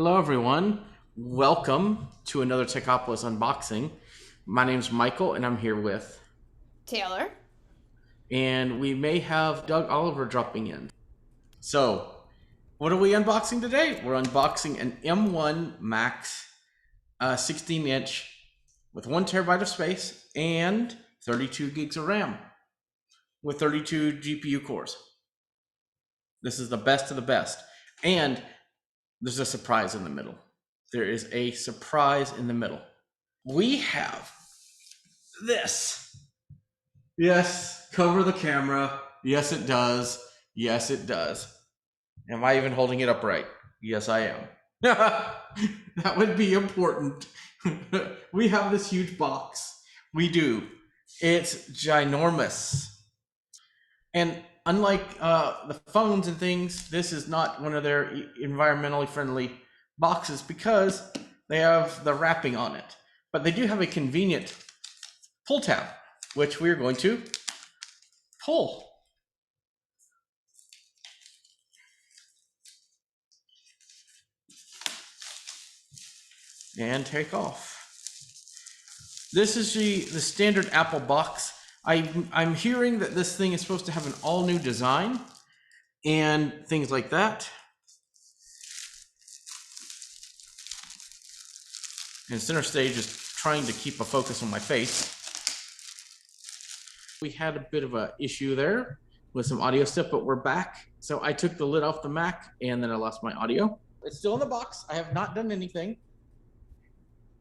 Hello, everyone. Welcome to another Techopolis unboxing. My name's Michael, and I'm here with, Taylor. and we may have Doug Oliver dropping in. So, what are we unboxing today? We're unboxing an M1 Max 16-inch with 1 terabyte of space and 32 gigs of RAM with 32 GPU cores. This is the best of the best. And there's a surprise in the middle. There is a surprise in the middle. We have this. Yes, cover the camera. Yes, it does. Yes, it does. Am I even holding it upright? Yes, I am. That would be important. We have this huge box. We do. It's ginormous. And unlike the phones and things, this is not one of their environmentally friendly boxes because they have the wrapping on it. But they do have a convenient pull tab, which we're going to pull. And take off. This is the standard Apple box. I'm hearing that this thing is supposed to have an all new design and things like that. And center stage is trying to keep a focus on my face. We had a bit of an issue there with some audio stuff, but we're back. So I took the lid off the Mac and then I lost my audio. It's still in the box. I have not done anything.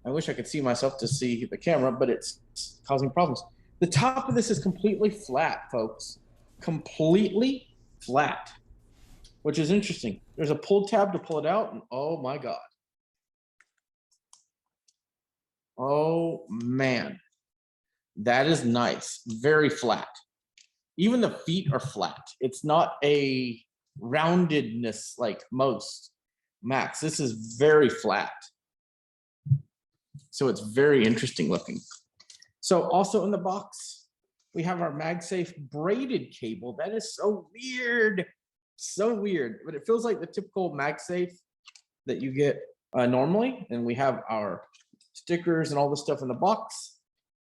I wish I could see myself to see the camera, but it's causing problems. The top of this is completely flat, folks. Completely flat, which is interesting. There's a pull tab to pull it out, and oh my God. Oh man, that is nice. Very flat. Even the feet are flat. It's not a roundedness like most Macs. This is very flat. So it's very interesting looking. So also in the box, we have our MagSafe braided cable. That is so weird. So weird, but it feels like the typical MagSafe that you get normally. And we have our stickers and all this stuff in the box.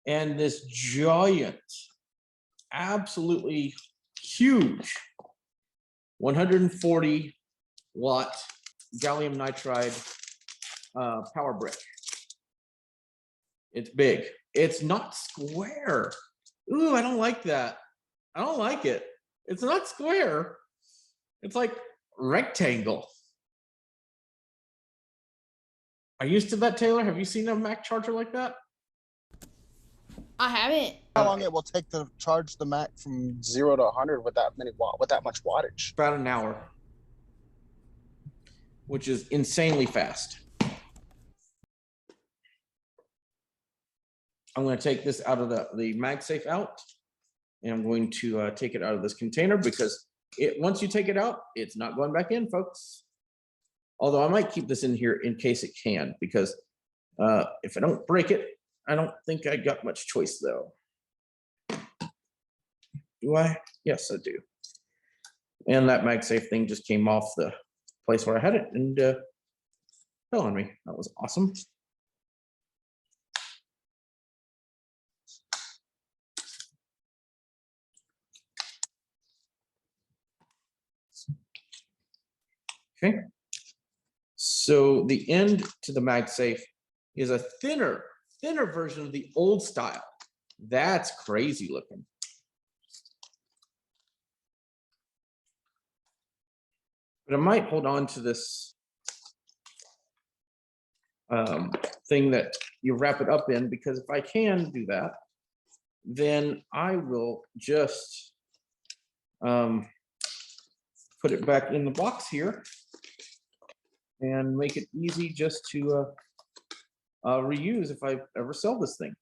And this giant, absolutely huge 140-watt gallium nitride power brick. It's big. It's not square. Ooh, I don't like that. I don't like it. It's not square. It's like rectangle. Are you used to that, Taylor? Have you seen a Mac charger like that? I haven't. How long it will take to charge the Mac from 0 to 100 with that much wattage? About an hour, which is insanely fast. I'm going to take this out of the MagSafe out, and I'm going to take it out of this container because once you take it out, it's not going back in, folks. Although I might keep this in here in case it can, because if I don't break it, I don't think I got much choice though. Do I? Yes, I do. And that MagSafe thing just came off the place where I had it and fell on me. That was awesome. Okay. So the end to the MagSafe is a thinner version of the old style. That's crazy looking. But I might hold on to this thing that you wrap it up in, because if I can do that, then I will just put it back in the box here and make it easy just to reuse if I ever sell this thing,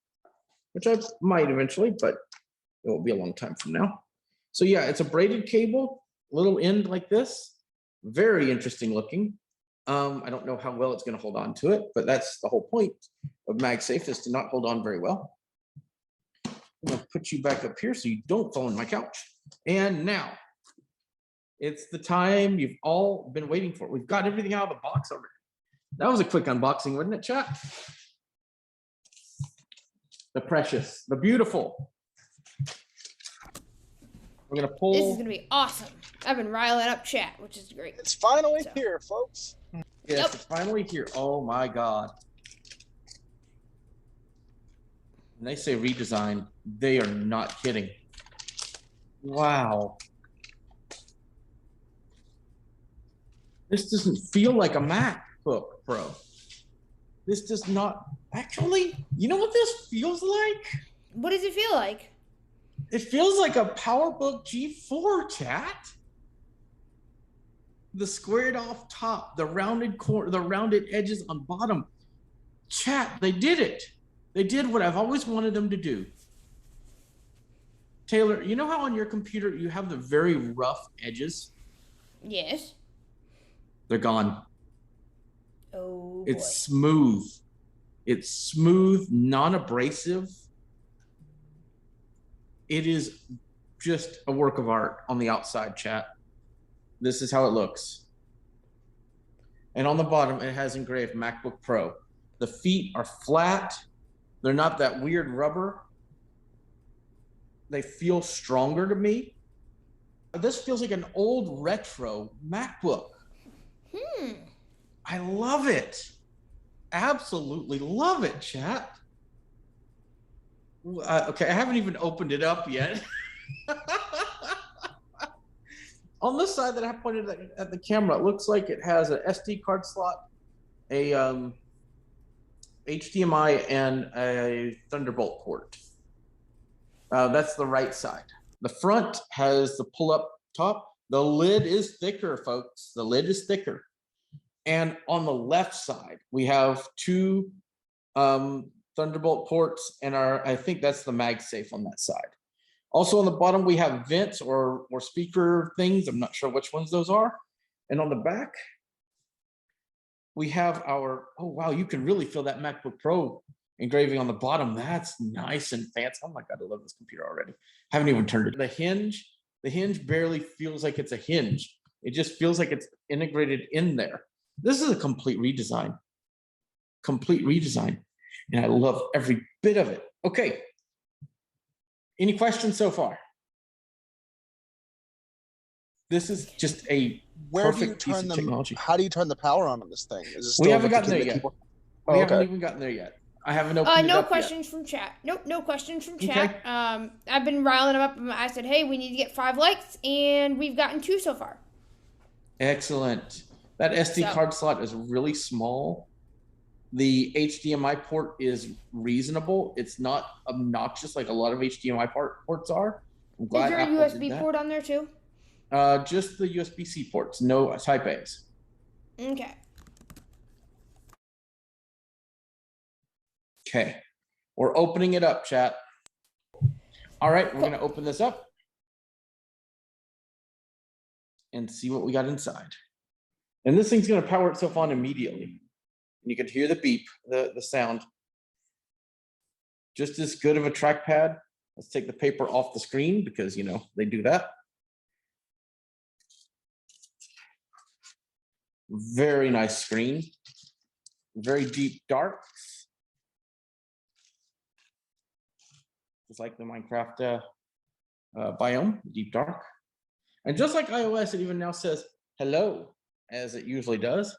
which I might eventually, but it will be a long time from now. So yeah, it's a braided cable, little end like this, very interesting looking. I don't know how well it's going to hold on to it, but that's the whole point of MagSafe, is to not hold on very well. I'm going to put you back up here so you don't fall on my couch. And now it's the time you've all been waiting for. We've got everything out of the box already. That was a quick unboxing, wasn't it, chat? The precious, the beautiful. We're gonna pull. This is gonna be awesome. I've been riling up chat, which is great. It's finally So. here, folks. Yes, Yep. it's finally here. Oh my god. When they say redesign, they are not kidding. Wow. This doesn't feel like a MacBook Pro. This does not actually, you know what this feels like? What does it feel like? It feels like a PowerBook G4, chat. The squared off top, the rounded corner, the rounded edges on bottom. Chat, they did it. They did what I've always wanted them to do. Taylor, you know how on your computer you have the very rough edges? Yes. They're gone. Oh boy. It's smooth. It's smooth, non-abrasive. It is just a work of art on the outside, chat. This is how it looks. And on the bottom, it has engraved MacBook Pro. The feet are flat. They're not that weird rubber. They feel stronger to me. This feels like an old retro MacBook. I love it. Absolutely love it, chat. Okay, I haven't even opened it up yet. On this side that I pointed at the camera, it looks like it has an SD card slot, a HDMI, and a Thunderbolt port. That's the right side. The front has the pull-up top. The lid is thicker, folks. The lid is thicker. And on the left side, we have two Thunderbolt ports, and I think that's the MagSafe on that side. Also on the bottom, we have vents or speaker things. I'm not sure which ones those are. And on the back, we have our, oh wow, you can really feel that MacBook Pro engraving on the bottom. That's nice and fancy. Oh my God, I love this computer already. Haven't even turned it. The hinge barely feels like it's a hinge. It just feels like it's integrated in there. This is a complete redesign. Complete redesign. And I love every bit of it. Okay. Any questions so far? This is just a Where do you perfect piece turn of technology. How do you turn the power on this thing? Is it still We haven't with the gotten there yet. keyboard? We Oh, haven't okay. even gotten there yet. I haven't opened it No up questions from chat. Nope, no questions from Okay. chat. I've been riling them up. I said, hey, we need to get 5 likes, and we've gotten 2 so far. yet. Excellent. That SD card slot is really small. The HDMI port is reasonable. It's not obnoxious like a lot of HDMI ports are. I'm glad Is there a Apple did USB that. port on there too? Just the USB-C ports, no Type A's. Okay. Okay, we're opening it up, chat. All right, we're gonna open this up and see what we got inside. And this thing's gonna power itself on immediately. And you can hear the beep, the sound. Just as good of a trackpad. Let's take the paper off the screen because, you know, they do that. Very nice screen. Very deep darks. Just like the Minecraft biome, deep dark. And just like iOS, it even now says hello, as it usually does.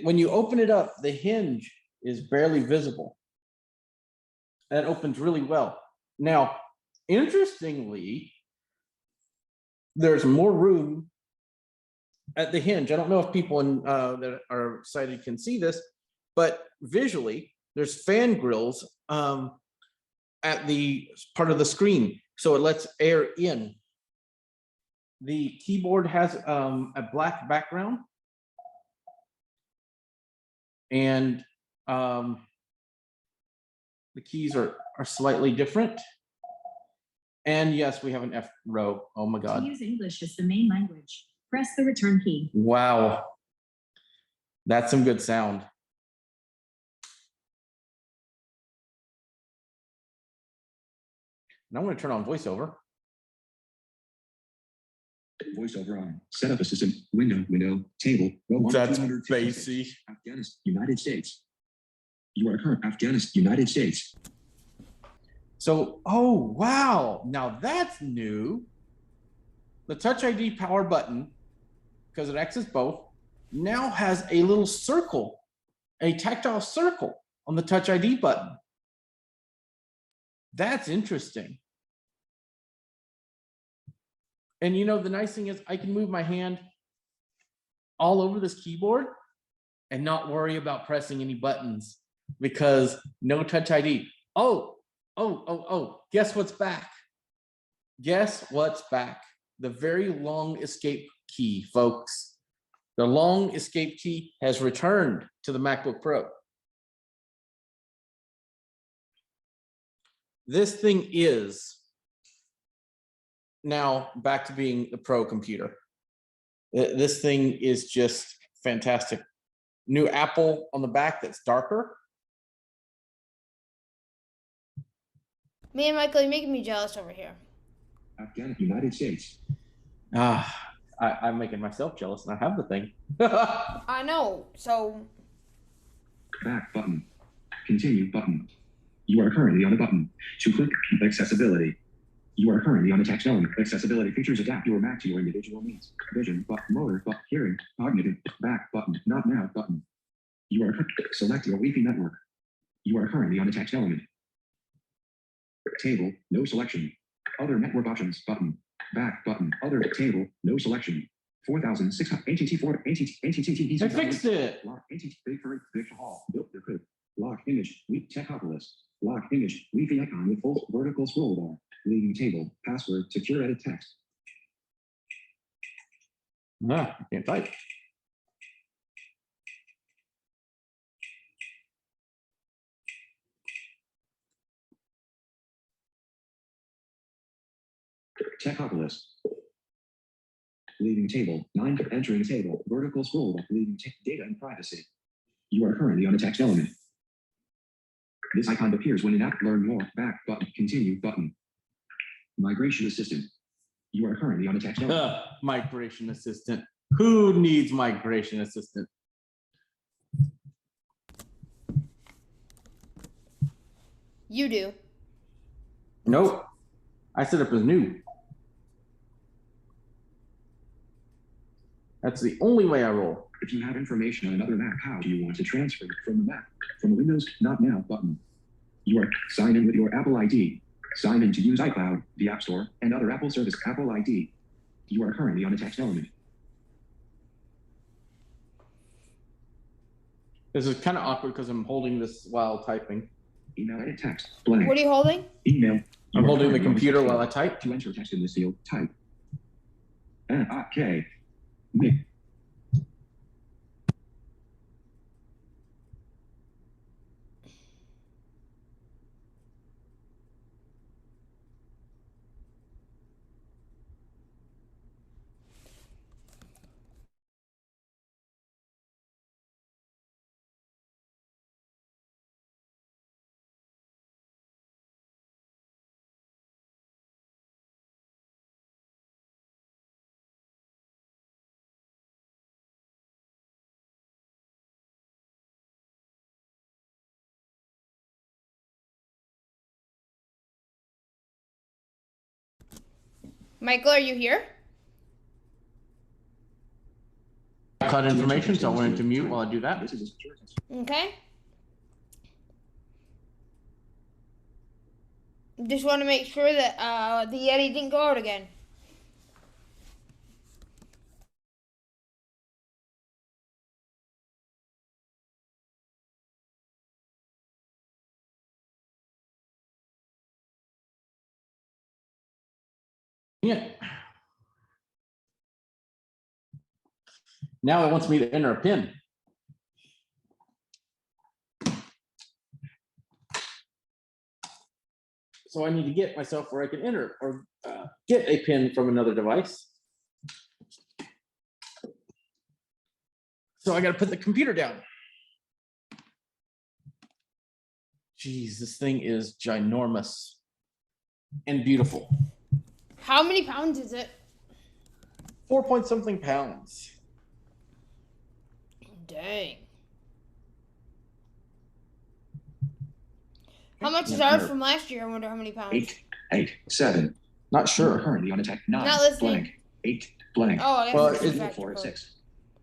When you open it up, the hinge is barely visible. That opens really well. Now, interestingly, there's more room at the hinge. I don't know if people that are sighted can see this, but visually, there's fan grills at the part of the screen, so it lets air in. The keyboard has a black background, and the keys are slightly different. And yes, we have an F row. Oh my God. To use English as the main language, press the return key. Wow. That's some good sound. Now I'm going to turn on voiceover. VoiceOver on. Setup assistant. Window. Table. Row 1 of That's 256. bassy. Afghanistan, United States. You are current Afghanistan, United States. So, oh, wow. Now that's new. The Touch ID power button, because it accesses both, now has a little circle, a tactile circle on the Touch ID button. That's interesting. And you know, the nice thing is I can move my hand all over this keyboard and not worry about pressing any buttons because no Touch ID. Oh, guess what's back? Guess what's back? The very long escape key, folks. The long escape key has returned to the MacBook Pro. This thing is now back to being the Pro computer. This thing is just fantastic. New Apple on the back that's darker. Man, Michael, you're making me jealous over here. Afghanistan, United States. I'm making myself jealous and I have the thing. I know. So Back button. Continue button. You are currently on a button. To click accessibility. You are currently on a text element. Accessibility features adapt your Mac to your individual needs. Vision, motor, hearing, cognitive, back button, not now button. You are select your Wi-Fi network. You are currently on a text element. Table, no selection. Other network options button. Back button. Other table, no selection. 4,600 ATT4 I fixed it. Lock ATT Big Furry Big Hall. Built the code. Lock image. Techopolis. Lock image. Wi-Fi icon with full vertical scroll bar. Leaving table. Password. Secure edit text. I can't type. Techopolis. Leaving table. 9. Entering table. Vertical scroll bar. Leaving data and privacy. You are currently on a text element. This icon appears when in app. Learn more. Back button. Continue button. Migration assistant. You are currently on a text element. Migration assistant. Who needs migration assistant? you do. Nope. I set up as new. That's the only way I roll. If you have information on another Mac, how do you want to transfer it from the Mac? From the Windows Not Now button. You are sign in with your Apple ID. Sign in to use iCloud, the App Store, and other Apple service Apple ID. You are currently on a text element. This is kind of awkward because I'm holding this while typing. Email edit text. Blank. What are you holding? Email. I'm holding the currently on a computer text while I field. type. To enter text in this field, type. K. Nick. Michael, are you here? Cloud information, so I went into mute while I do that. This is a secure text. Okay. Just want to make sure that the Yeti didn't go out again. Yeah. Now it wants me to enter a PIN. So I need to get myself where I can enter or get a PIN from another device. So I got to put the computer down. Geez, this thing is ginormous and beautiful. How many pounds is it? 4 point something pounds. Dang. How much is Yeah, ours no. from last year? I wonder how many pounds. 7. Not You are sure. currently on attack 9. Not listening. Blank. 8. Blank. Oh, I guess Well, it's it's- a factor 4 code. 6.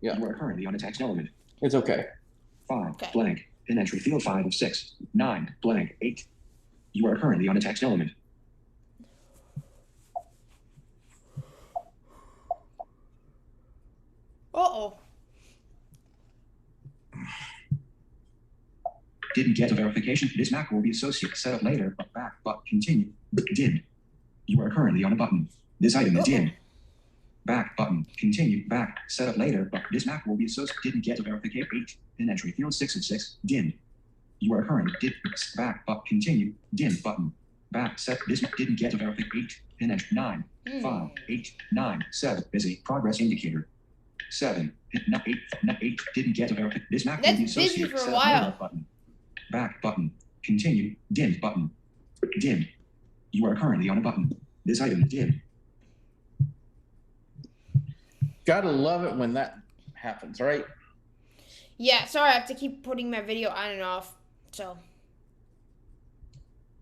Yeah. You are currently on a text element. It's okay. 5. Okay. Blank. In entry field 5 of 6. 9. Blank. 8. You are currently on a text element. Uh-oh. Didn't get a verification. This Mac will be associated. Set up later. But back. But continue. Dimmed. You are currently on a button. This item is dimmed. Back button. Continue. Back. Set up later. But this Mac will be associated. Didn't get a verification. 8. In entry field 6 of 6. Dimmed. You are currently back. But continue. Dim button. Back. Set. This didn't get a verification. 8. In entry 9. 5. 8. 9. 7. Busy. Progress indicator. 7. 8. 8. Didn't get a verification. This Mac will That's be busy associated. for a Set up while. later button. Back button. Continue. Dim button. Dim. You are currently on a button. This item is dim. Gotta love it when that happens, right? Yeah, sorry, I have to keep putting my video on and off. So,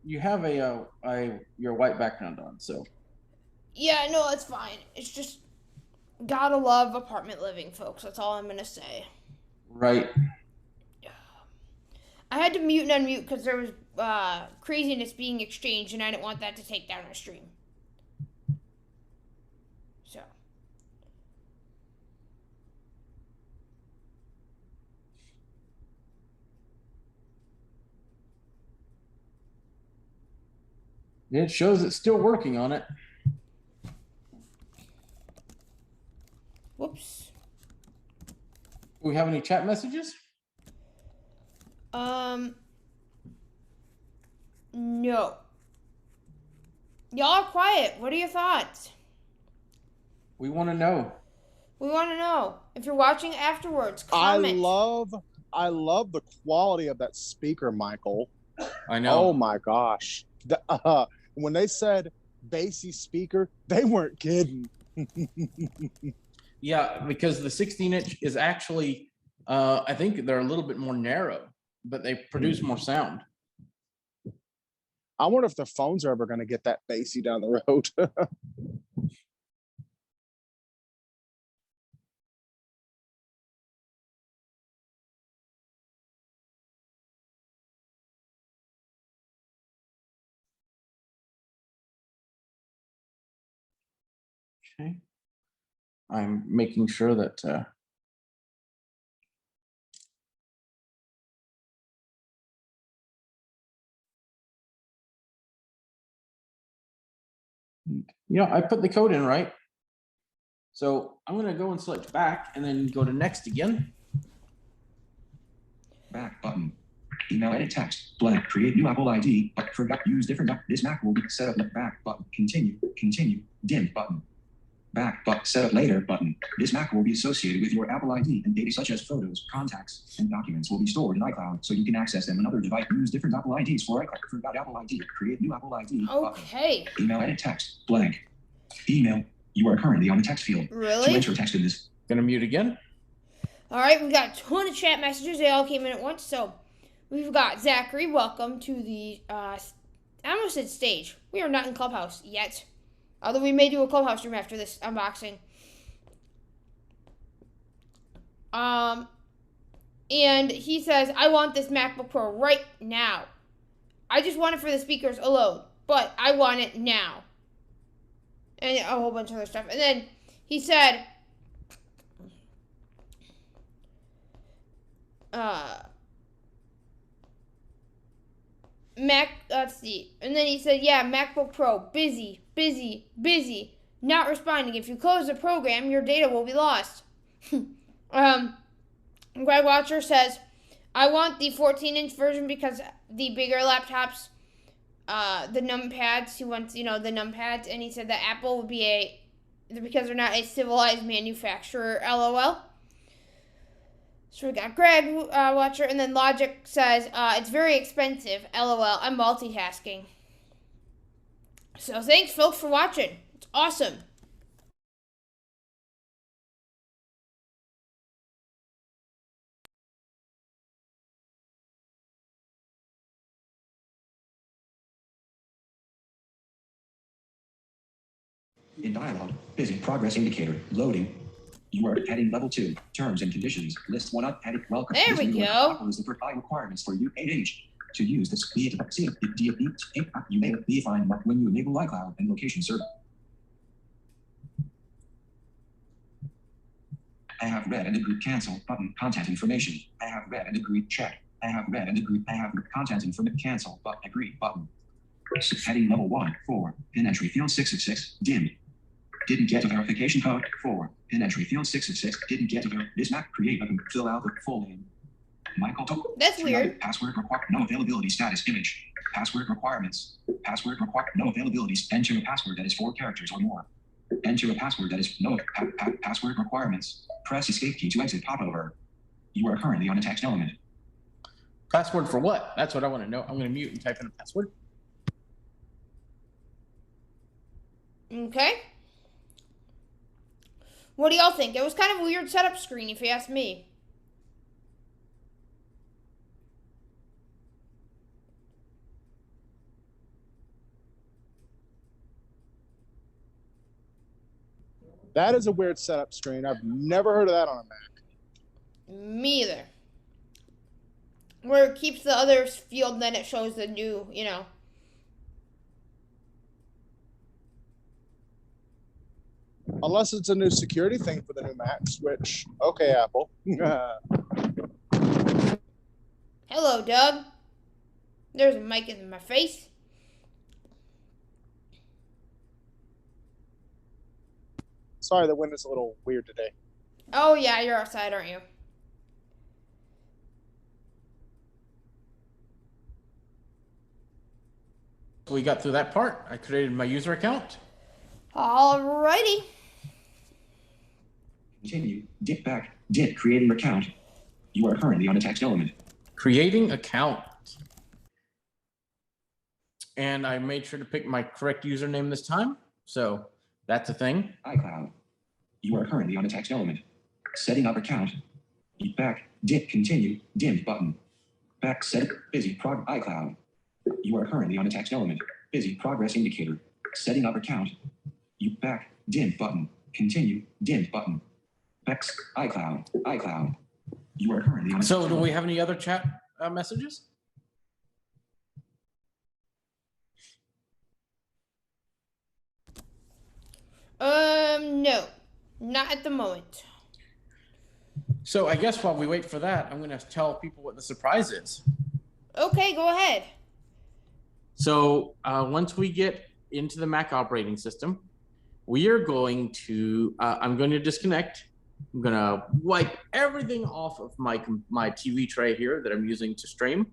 You have your white background on, so yeah, no, it's fine. It's just, gotta love apartment living, folks. That's all I'm gonna say. right. I had to mute and unmute because there was craziness being exchanged, and I didn't want that to take down our stream. So. It shows it's still working on it. Whoops. Do we have any chat messages? No. Y'all are quiet. What are your thoughts? We want to know. We want to know. If you're watching afterwards, I comment. love the quality of that speaker, Michael. I know. Oh my gosh. When they said bassy speaker, they weren't kidding. Yeah, because the 16-inch is actually, I think they're a little bit more narrow, but they produce more sound. I wonder if their phones are ever going to get that bassy down the road. Okay. I'm making sure that yeah, I put the code in right. So I'm going to go and select back and then go to next again. Back button. Email edit text. Blank. Create new Apple ID. But forgot use different. This Mac will be set up. Back button. Continue. Continue. Dim button. Back but set up later button. This Mac will be associated with your Apple ID and data such as photos, contacts, and documents will be stored in iCloud so you can access them on other device. Use different Apple IDs for iCloud. Forgot Apple ID. Create new Apple ID. Okay. Button. Email edit text. Blank. Email. You are currently on the text field. To Really? enter text in this. Going to mute again. All right, we got a ton of chat messages. They all came in at once. So we've got Zachary. Welcome to the, I almost said stage. We are not in Clubhouse yet. Although we may do a Clubhouse room after this unboxing. And he says, I want this MacBook Pro right now. I just want it for the speakers alone, but I want it now. And a whole bunch of other stuff. And then he said, let's see. And then he said, yeah, MacBook Pro, busy, busy, busy, not responding. If you close the program, your data will be lost. Greg Watcher says, I want the 14-inch version because the bigger laptops, the numpads, he wants, the numpads, and he said that Apple would be because they're not a civilized manufacturer, LOL. So we got Greg Watcher, and then Logic says, it's very expensive, LOL, I'm multitasking. So thanks, folks, for watching. It's awesome. In dialog, busy progress indicator, loading. You are heading level 2, terms and conditions, list 1 up, heading welcome. There we go. Follows the provide requirements for you age. To use this, you may define when you enable iCloud and location server. I have read and agreed cancel button content information. I have read and agreed check. I have read and agreed. I have content information cancel button agree button. Heading level 1, 4, pin entry field 6 of 6, dimmed. Didn't get a verification code 4, pin entry field 6 of 6, didn't get a this map create a fill out the full name. Michael That's weird. Password required no availability status image. Password requirements. Password required no availabilities. Enter a password that is 4 characters or more. Enter a password that is no password requirements. Press escape key to exit popover. You are currently on a text element. Password for what? That's what I want to know. I'm going to mute and type in a password. Okay. What do y'all think? It was kind of a weird setup screen, if you ask me. That is a weird setup screen. I've never heard of that on a Mac. Me either. Where it keeps the other field, then it shows the new, you know. Unless it's a new security thing for the new Macs, which, okay, Apple. Hello, Doug. There's a mic in my face. Sorry, the wind is a little weird today. Oh, yeah, you're outside, aren't you? We got through that part. I created my user account. Alrighty. Continue. Dip back. Dip creating account. You are currently on a text element. Creating account. And I made sure to pick my correct username this time. So that's a thing. iCloud. You are currently on a text element. Setting up account. Back. Dip continue. Dimmed button. Back set. Busy prog iCloud. You are currently on a text element. Busy progress indicator. Setting up account. You back. Dimmed button. Continue. Dimmed button. Back. iCloud. iCloud. You are currently on a So text do we element. have any other chat messages? No. Not at the moment. So I guess while we wait for that, I'm going to tell people what the surprise is. Okay, go ahead. So once we get into the Mac operating system, we are going to, I'm going to disconnect. I'm going to wipe everything off of my TV tray here that I'm using to stream.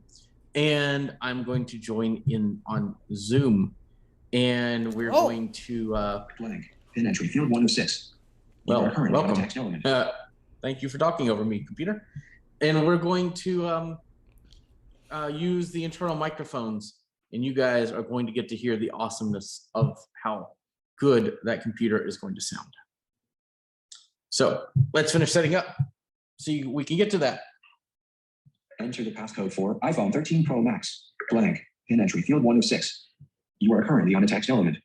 And I'm going to join in on Zoom. And we're going to... Blank. Pin entry field 1 of 6. You Well, are currently on a welcome. text element. Thank you for talking over me, computer. And we're going to use the internal microphones, and you guys are going to get to hear the awesomeness of how good that computer is going to sound. So let's finish setting up. See, we can get to that. Enter the passcode for iPhone 13 Pro Max. Blank. Pin entry field 1 of 6. You are currently on a text element.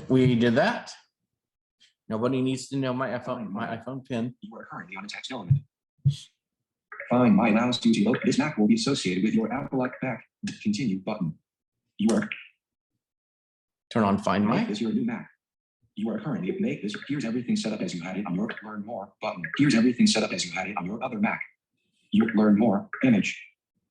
We did that. Nobody needs to know my iPhone pin. You are currently on a text element. Find My allows you to load. This Mac will be associated with your Apple back. Continue button. You are Turn on Find Make My. this your new Mac. You are currently make this. Here's everything set up as you had it on your Learn More button. Here's everything set up as you had it on your other Mac. You Learn More image.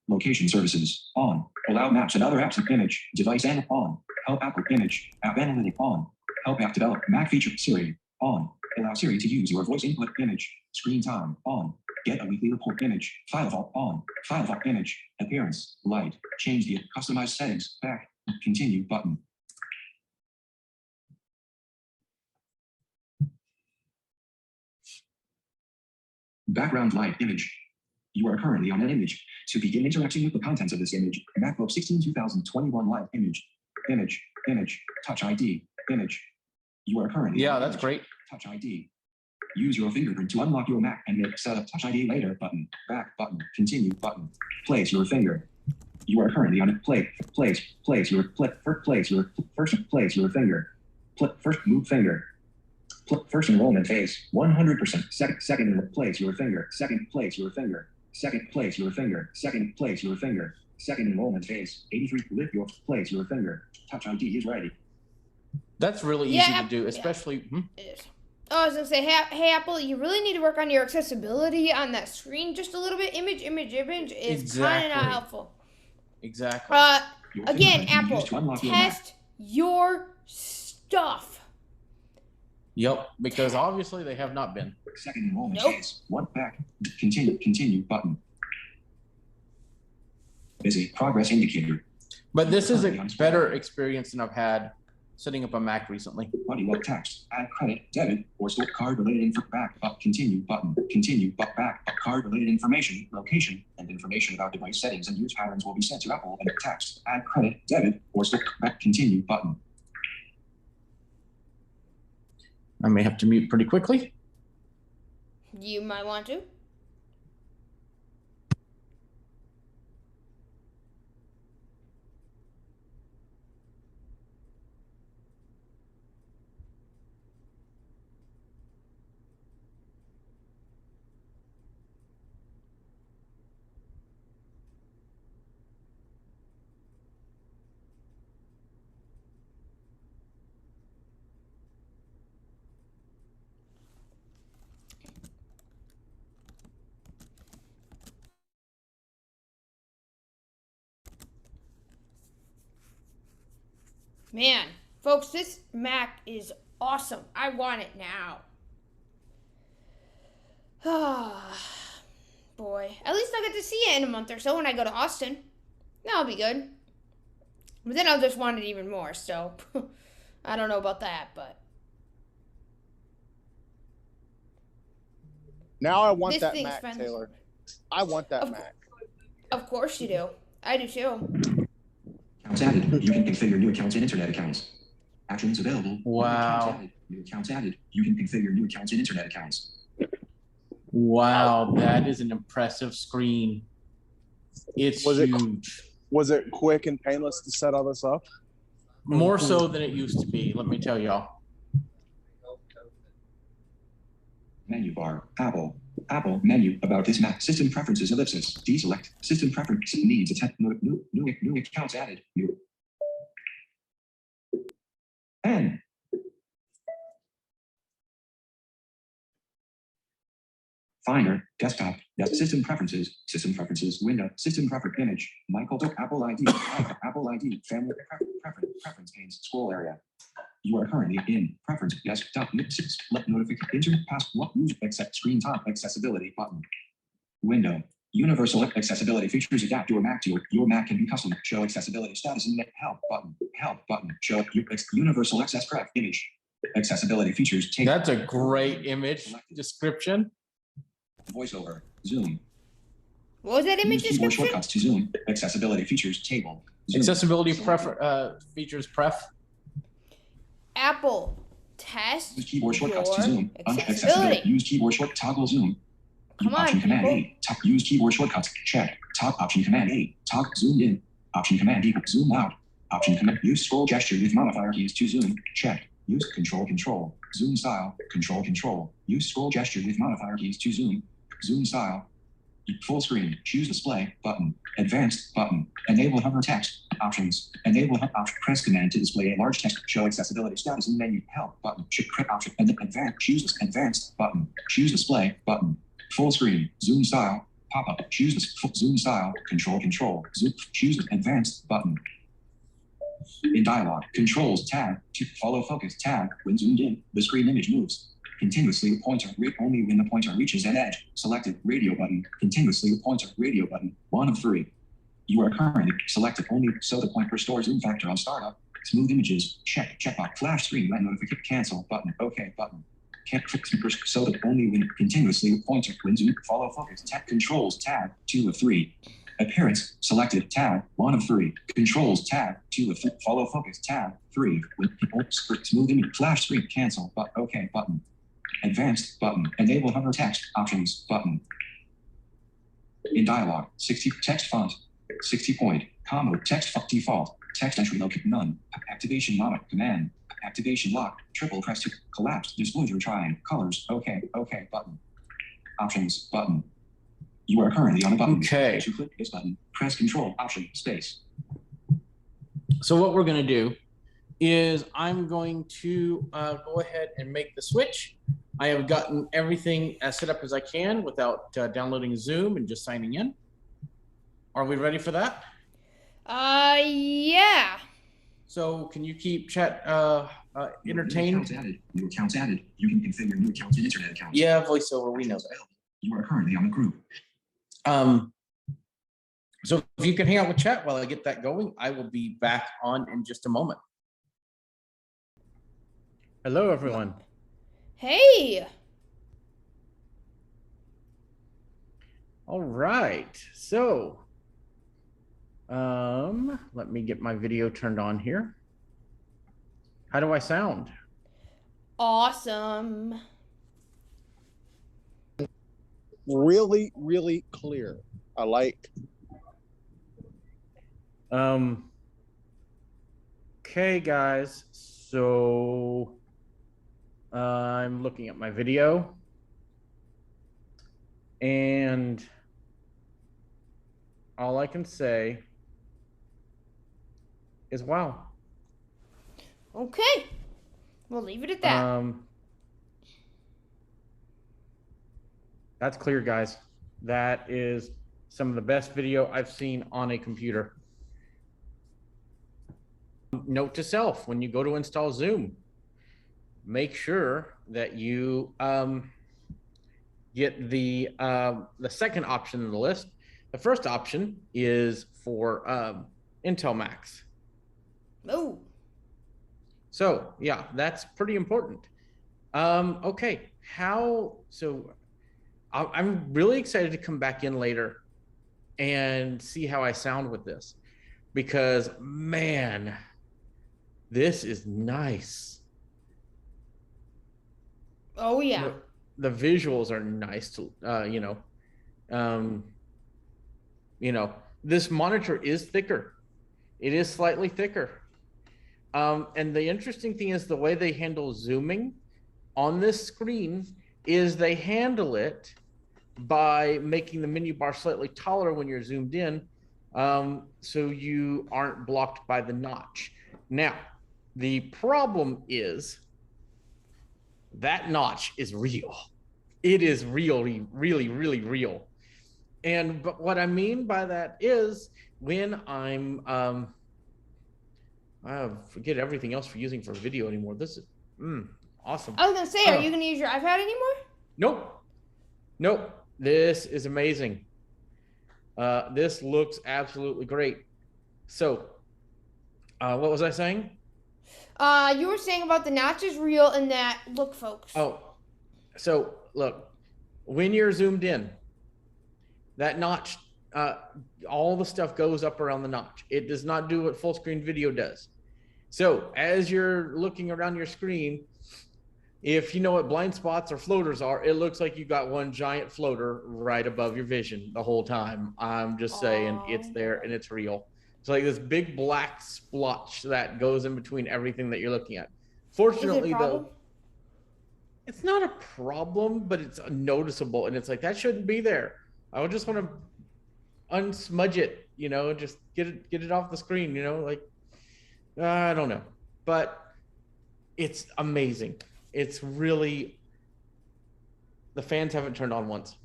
Location services on. Allow maps and other apps of image. Device and on. Help Apple image. App analytic on. Help app develop. Mac feature Siri on. Allow Siri to use your voice input image. Screen time on. Get a weekly report image. File vault on. File vault image. Appearance. Light. Change the customized settings. Back. Continue button. Background light image. You are currently on an image. To begin interacting with the contents of this image, MacBook 16 2021 Live image, Touch ID, image. You are currently Yeah, on an that's image. great. Touch ID. Use your fingerprint to unlock your Mac and make setup Touch ID later button. Back button. Continue button. Place your finger. You are currently on a place your finger. First move finger. First enrollment phase 100%. Second place your finger. Second place your finger. Second place your finger. Second place your finger. Second enrollment phase 83. Lift your place your finger. Touch ID is ready. That's really easy Yeah, to do, yeah. especially. It is. Oh, I was gonna say, hey Apple, you really need to work on your accessibility on that screen just a little bit. Image is kind of not Exactly. helpful. Exactly. Your Again, fingerprint can be Apple, used to unlock your Mac. test your stuff. Yep, because obviously they have not been. Second enrollment Nope. phase. One back. Continue button. Busy. Progress indicator. But this is a better experience than I've had setting up a Mac recently. Body look text. Add credit, debit, or store card related info. Back. Continue button. Continue back. Card related information, location, and information about device settings and use patterns will be sent to Apple and text. Add credit, debit, or store back. Continue button. I may have to mute pretty quickly. You might want to. Man, folks, this Mac is awesome. I want it now. Ah, boy. At least I'll get to see it in a month or so when I go to Austin. That'll be good. But then I'll just want it even more, so I don't know about that, but Now I want this that thing's Mac, fun. Taylor. I want that Of- Mac. Of course you do. I do too. Accounts added. You can configure new accounts and internet accounts. Actions available. Wow. New accounts added. You can configure new accounts and internet accounts. Wow, that is an impressive screen. It's Was it- huge. Was it quick and painless to set all this up? More so than it used to be, let me tell y'all. Menu bar. Apple. Apple menu. About this Mac. System preferences ellipsis. Deselect. System preference needs new accounts added. New. N. Finder. Desktop. System preferences window. System preference image. Michael Doe. Apple ID. Apple ID. Family preference panes. Scroll area. You are currently in preference desktop. Let notification pass what use accept screen top accessibility button. Window. Universal accessibility features adapt your Mac to your Mac can be custom. Show accessibility status in help button. Help button. Show universal access pref image. Accessibility features take That's a great image description. voiceover. Zoom. What was that image Use keyboard description? shortcuts to zoom. Accessibility features table. Zoom. Accessibility Select. features pref. Apple, test Use keyboard your shortcuts to zoom. accessibility. Use keyboard short toggle zoom. Come on, Option Command people. A. Top, use keyboard shortcuts. Check. Top option Command A. Top zoomed in. Option Command D. Zoom out. Option Command. Use scroll gesture with modifier keys to zoom. Check. Use Control. Zoom style. Control. Use scroll gesture with modifier keys to zoom. Zoom style. Full screen. Choose display button. Advanced button. Enable hover text. Options. Enable option. Press command to display a large text. Show accessibility status in menu. Help button. Option. And then advanced. Choose advanced button. Choose display button. Full screen. Zoom style. Pop up. Choose the zoom style. Control. Zoom. Choose the advanced button. In dialog. Controls tab. To follow focus tab. When zoomed in, the screen image moves. Continuously with pointer. Only when the pointer reaches an edge. Selected. Radio button. Continuously with pointer. Radio button. 1 of 3. You are currently selected only so the pointer stores zoom factor on startup. Smooth images. Checkbox. Flash screen. Let notification. Cancel button. OK button. Can't fix so that only when continuously pointer when zoom follow focus tab controls tab 2 of 3. Appearance selected tab 1 of 3. Controls tab 2 of 3. Follow focus tab 3. When people smooth image flash screen cancel but OK button. Advanced button. Enable hover text options button. In dialog 60 text font 60 point combo text font default text entry locate none activation monitor command activation locked triple press to collapsed disclosure trying colors OK button options button. You are currently on a button. Okay. To click this button, press Control Option Space. So what we're going to do is I'm going to go ahead and make the switch. I have gotten everything as set up as I can without downloading Zoom and just signing in. Are we ready for that? Yeah. So can you keep chat entertained? New accounts added. New accounts added. You can configure new accounts and internet accounts. Yeah, voiceover, we know that. You are currently on a group. So if you can hang out with chat while I get that going, I will be back on in just a moment. Hello, everyone. Hey. All right. So, let me get my video turned on here. How do I sound? Awesome. Really, really clear. I like. Okay, guys. So I'm looking at my video and all I can say is wow. Okay. We'll leave it at that. That's clear, guys. That is some of the best video I've seen on a computer. Note to self, when you go to install Zoom, make sure that you get the second option in the list. The first option is for Intel Macs. Oh. So yeah, that's pretty important. Okay, I'm really excited to come back in later and see how I sound with this, because man, this is nice. Oh yeah. The visuals are nice to this monitor is thicker. It is slightly thicker. And the interesting thing is the way they handle zooming on this screen is they handle it by making the menu bar slightly taller when you're zoomed in, so you aren't blocked by the notch. Now, the problem is that notch is real. It is really, really, really real. But what I mean by that is when I'm I forget everything else for using for video anymore. This is awesome. I was gonna say, are you gonna use your iPad anymore? Nope. This is amazing. This looks absolutely great. So, what was I saying? You were saying about the notch is real and that, look, folks. Oh, so look, when you're zoomed in, that notch, all the stuff goes up around the notch. It does not do what full screen video does. So as you're looking around your screen, if you know what blind spots or floaters are, it looks like you got one giant floater right above your vision the whole time. I'm just saying, it's there and it's real. It's like this big black splotch that goes in between everything that you're looking at. Fortunately, though, it's not a problem, but it's noticeable, and it's like, that shouldn't be there. I would just want to unsmudge it, just get it off the screen, like, I don't know, but it's amazing. It's really, the fans haven't turned on once.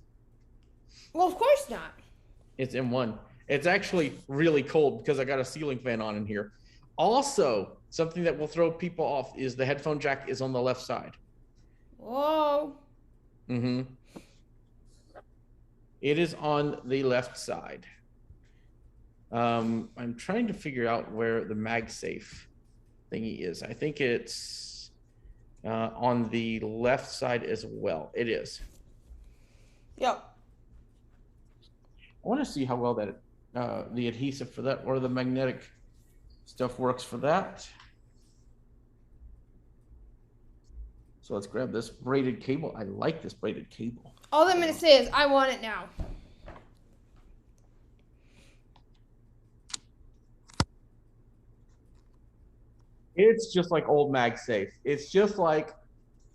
Well, of course not. It's in one. It's actually really cold because I got a ceiling fan on in here. Also, something that will throw people off is the headphone jack is on the left side. Whoa. Mm-hmm. It is on the left side. I'm trying to figure out where the MagSafe thingy is. I think it's on the left side as well. It is. Yep. I want to see how well that the adhesive for that or the magnetic stuff works for that. So let's grab this braided cable. I like this braided cable. All I'm gonna say is I want it now. It's just like old MagSafe. It's just like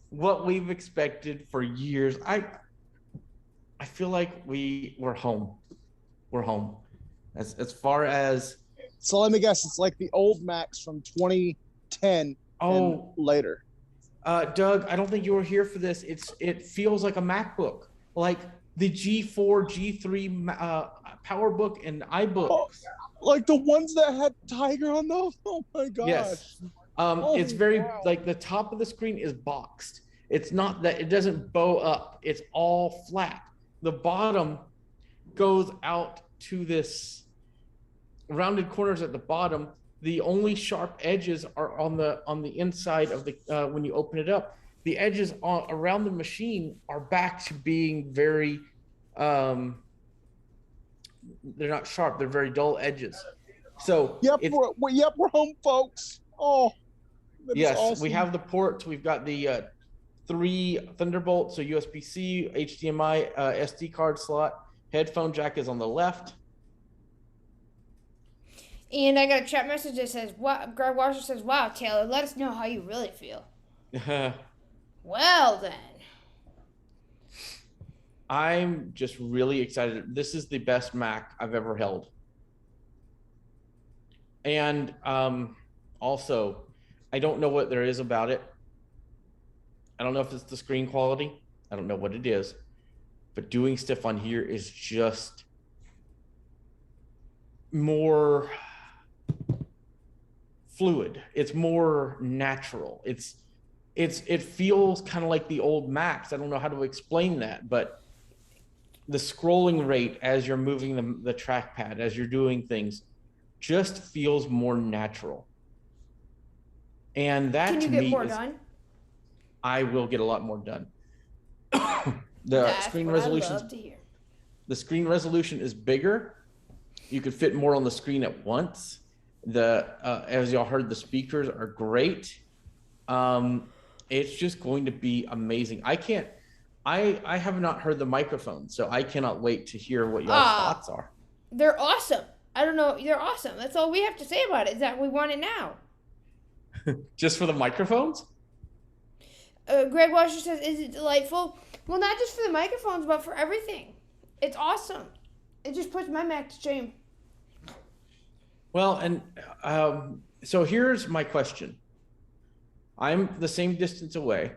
what we've expected for years. I feel like we're home. We're home. As far as So let me guess, it's like the old Macs from 2010 and later. Doug, I don't think you were here for this. It feels like a MacBook, like the G4, G3 PowerBook and iBooks. Like the ones that had Tiger on those? Oh my gosh. Yes. It's very like the top of the screen is boxed. It's not that it doesn't bow up. It's all flat. The bottom goes out to this rounded corners at the bottom. The only sharp edges are on the inside of the when you open it up. The edges around the machine are back to being very they're not sharp, they're very dull edges. So we're home, folks. Oh, yes, awesome. we have the ports. We've got the 3 Thunderbolt, so USB-C, HDMI, SD card slot. Headphone jack is on the left. And I got a chat message that says, "What?" Greg Washer says, "Wow, Taylor, let us know how you really feel." Well then, I'm just really excited. This is the best Mac I've ever held. And also, I don't know what there is about it. I don't know if it's the screen quality. I don't know what it is. But doing stuff on here is just more fluid. It's more natural. It feels kind of like the old Macs. I don't know how to explain that, but the scrolling rate as you're moving the trackpad, as you're doing things, just feels more natural. And that can you to get me more is, done? I will get a lot more done. That's screen what I resolution. love to hear. The screen resolution is bigger. You could fit more on the screen at once. As y'all heard, the speakers are great. It's just going to be amazing. I have not heard the microphone, so I cannot wait to hear what y'all's thoughts are. They're awesome. I don't know. They're awesome. That's all we have to say about it, is that we want it now. Just for the microphones? Greg Washer says, "Is it delightful?" Well, not just for the microphones, but for everything. It's awesome. It just puts my Mac to shame. Well, and so here's my question. I'm the same distance away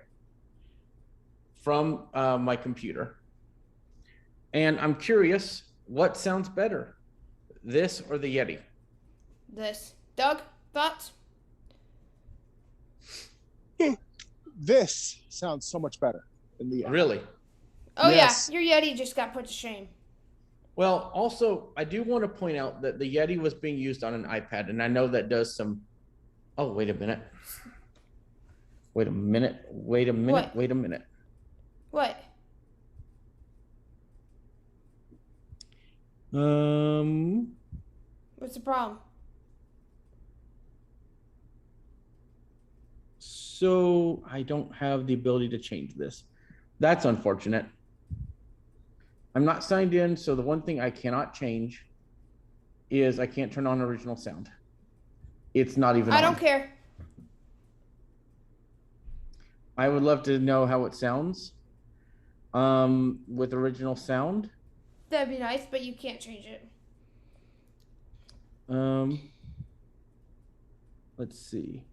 from my computer. And I'm curious, what sounds better, this or the Yeti? This. Doug, thoughts? This sounds so much better than the Really? Oh, Yes. yeah. Your Yeti just got put to shame. Well, also, I do want to point out that the Yeti was being used on an iPad, and I know that does some... Oh, wait a minute. Wait a minute. Wait a minute. What? Wait a minute. What? What's the problem? So I don't have the ability to change this. That's unfortunate. I'm not signed in, so the one thing I cannot change is I can't turn on original sound. It's not even I on. don't care. I would love to know how it sounds with original sound. That'd be nice, but you can't change it. Let's see.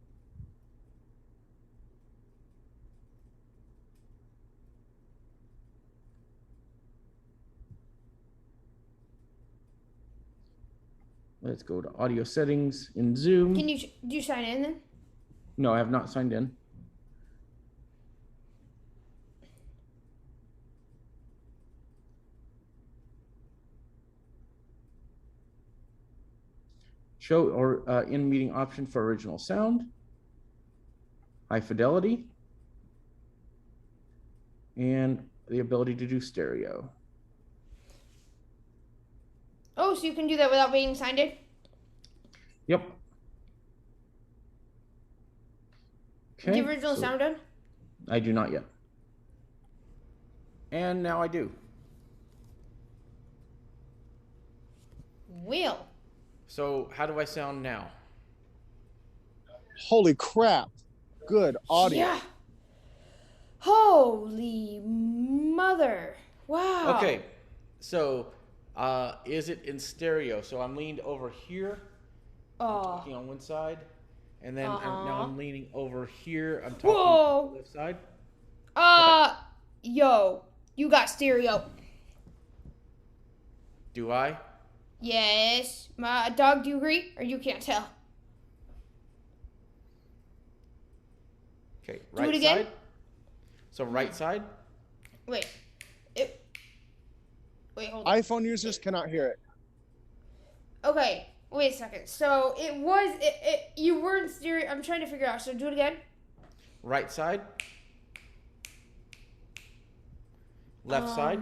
Let's go to audio settings in Zoom. Can you do you sign in then? No, I have not signed in. Show or in meeting option for original sound. High fidelity. and the ability to do stereo. Oh, so you can do that without being signed in? Yep. Okay. The original so sound done? I do not yet. And now I do. Will. So how do I sound now? Holy crap! Good audio. Yeah. Holy mother. Wow. Okay. So is it in stereo? So I'm leaned over here. I'm Oh. talking on one side. And then now Uh-huh. I'm leaning over here. I'm talking Whoa. on the left side. Yo. You got stereo. Do I? Yes. My dog, do you agree? Or you can't tell? Okay. Do Right it again. side. So right side. Wait. Wait, hold on. iPhone users cannot hear it. Okay. Wait a second. So it was you were in stereo. I'm trying to figure out. So do it again. Right side. Left side.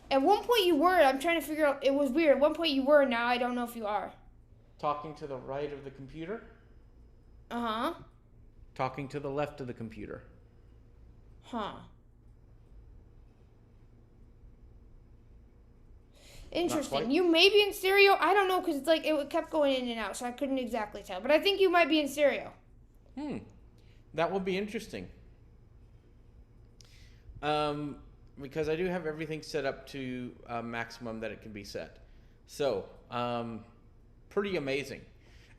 At one point you were. I'm trying to figure out. It was weird. At one point you were. Now I don't know if you are. Talking to the right of the computer. Uh-huh. Talking to the left of the computer. Huh. Interesting. quite. You may be in stereo. I don't know because it's like it kept going in and out, so I couldn't exactly tell. But I think you might be in stereo. That will be interesting. Because I do have everything set up to maximum that it can be set. So, pretty amazing.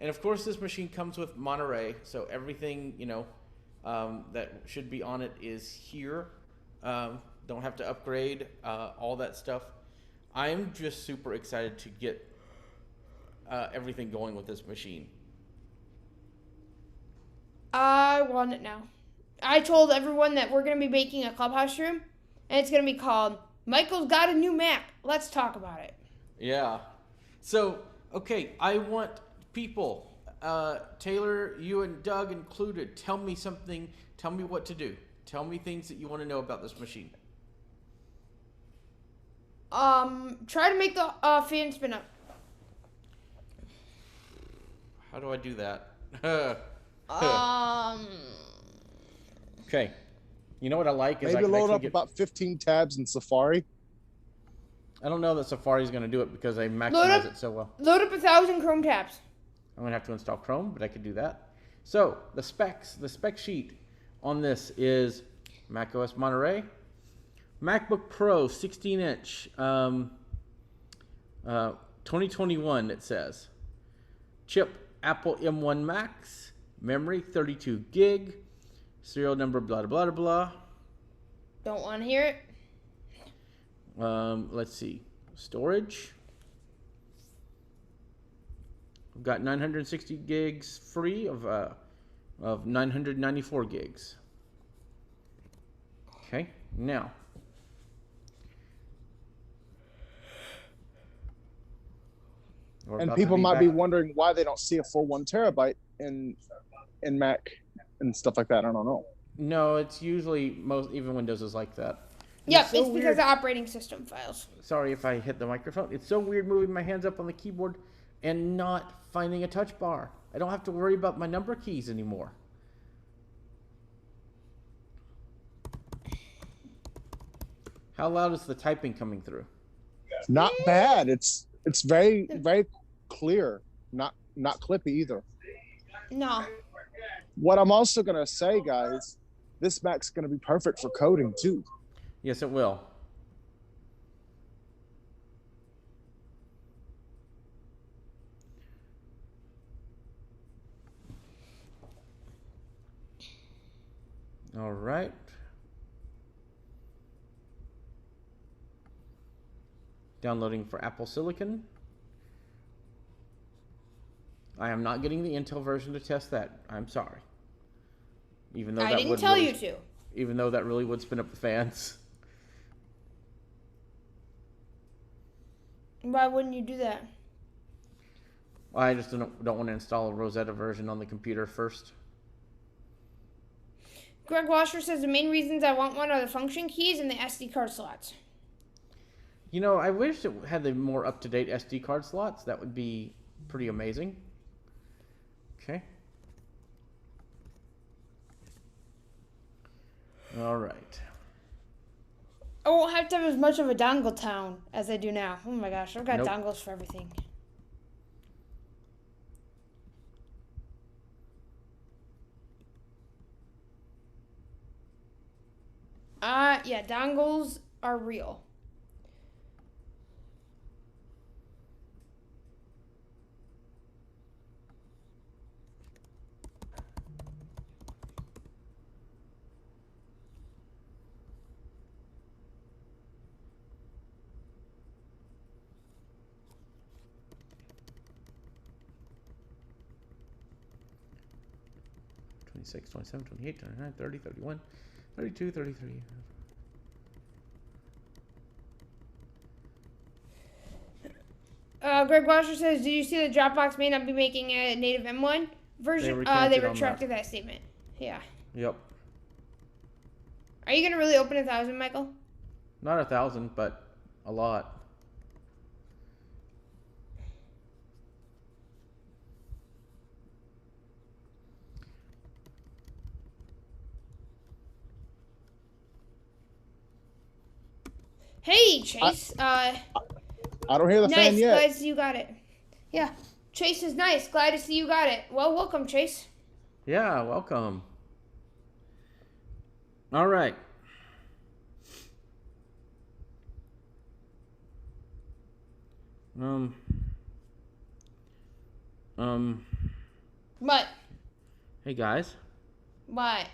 And of course, this machine comes with Monterey, so everything that should be on it is here. Don't have to upgrade all that stuff. I am just super excited to get everything going with this machine. I want it now. I told everyone that we're going to be making a clubhouse room, and it's going to be called Michael's Got a New Mac. Let's talk about it. Yeah. So, okay, I want people, Taylor, you and Doug included, tell me something, tell me what to do. Tell me things that you want to know about this machine. Try to make the fan spin up. How do I do that? Okay. You know what I like is I Maybe can load actually up get... about 15 tabs in Safari. I don't know that Safari's going to do it because I Load maximize up- it so well. Load up 1,000 Chrome tabs. I'm going to have to install Chrome, but I could do that. So, the spec sheet on this is macOS Monterey, MacBook Pro 16-inch, 2021 it says. Chip Apple M1 Max, memory 32 gig, serial number blah blah blah blah. Don't want to hear it. Let's see, storage. We've got 960 gigs free of 994 gigs. Okay, now. And people might be wondering why they don't see a full 1 terabyte in Mac and stuff like that. I don't know. No, it's usually even Windows is like that. Yep, so it's because weird. of operating system files. Sorry if I hit the microphone. It's so weird moving my hands up on the keyboard and not finding a touch bar. I don't have to worry about my number keys anymore. How loud is the typing coming through? Not bad. It's very, very clear. Not clippy either. No. What I'm also gonna say, guys, this Mac's gonna be perfect for coding too. Yes, it will. All right. Downloading for Apple Silicon. I am not getting the Intel version to test that. I'm sorry. Even though I that didn't would tell really, you to. Even though that really would spin up the fans. Why wouldn't you do that? I just don't want to install a Rosetta version on the computer first. Greg Washer says the main reasons I want one are the function keys and the SD card slots. You know, I wish it had the more up-to-date SD card slots. That would be pretty amazing. Okay. All right. I won't have to have as much of a dongle town as I do now. Oh my gosh, I've got Nope. dongles for everything. Yeah, dongles are real. Twenty-six, 27, 28, 29, 30, 31, 32, 33. Greg Washer says, "Did you see the Dropbox may not be making a native M1 version?" They retracted that statement. Yeah. Yep. Are you gonna really open 1,000, Michael? Not 1,000, but a lot. Hey, Chase. I don't hear the fan Nice. yet. Glad to see you got it. Yeah. Chase is nice. Glad to see you got it. Well, welcome, Chase. Yeah, welcome. All right. What? Hey guys, What?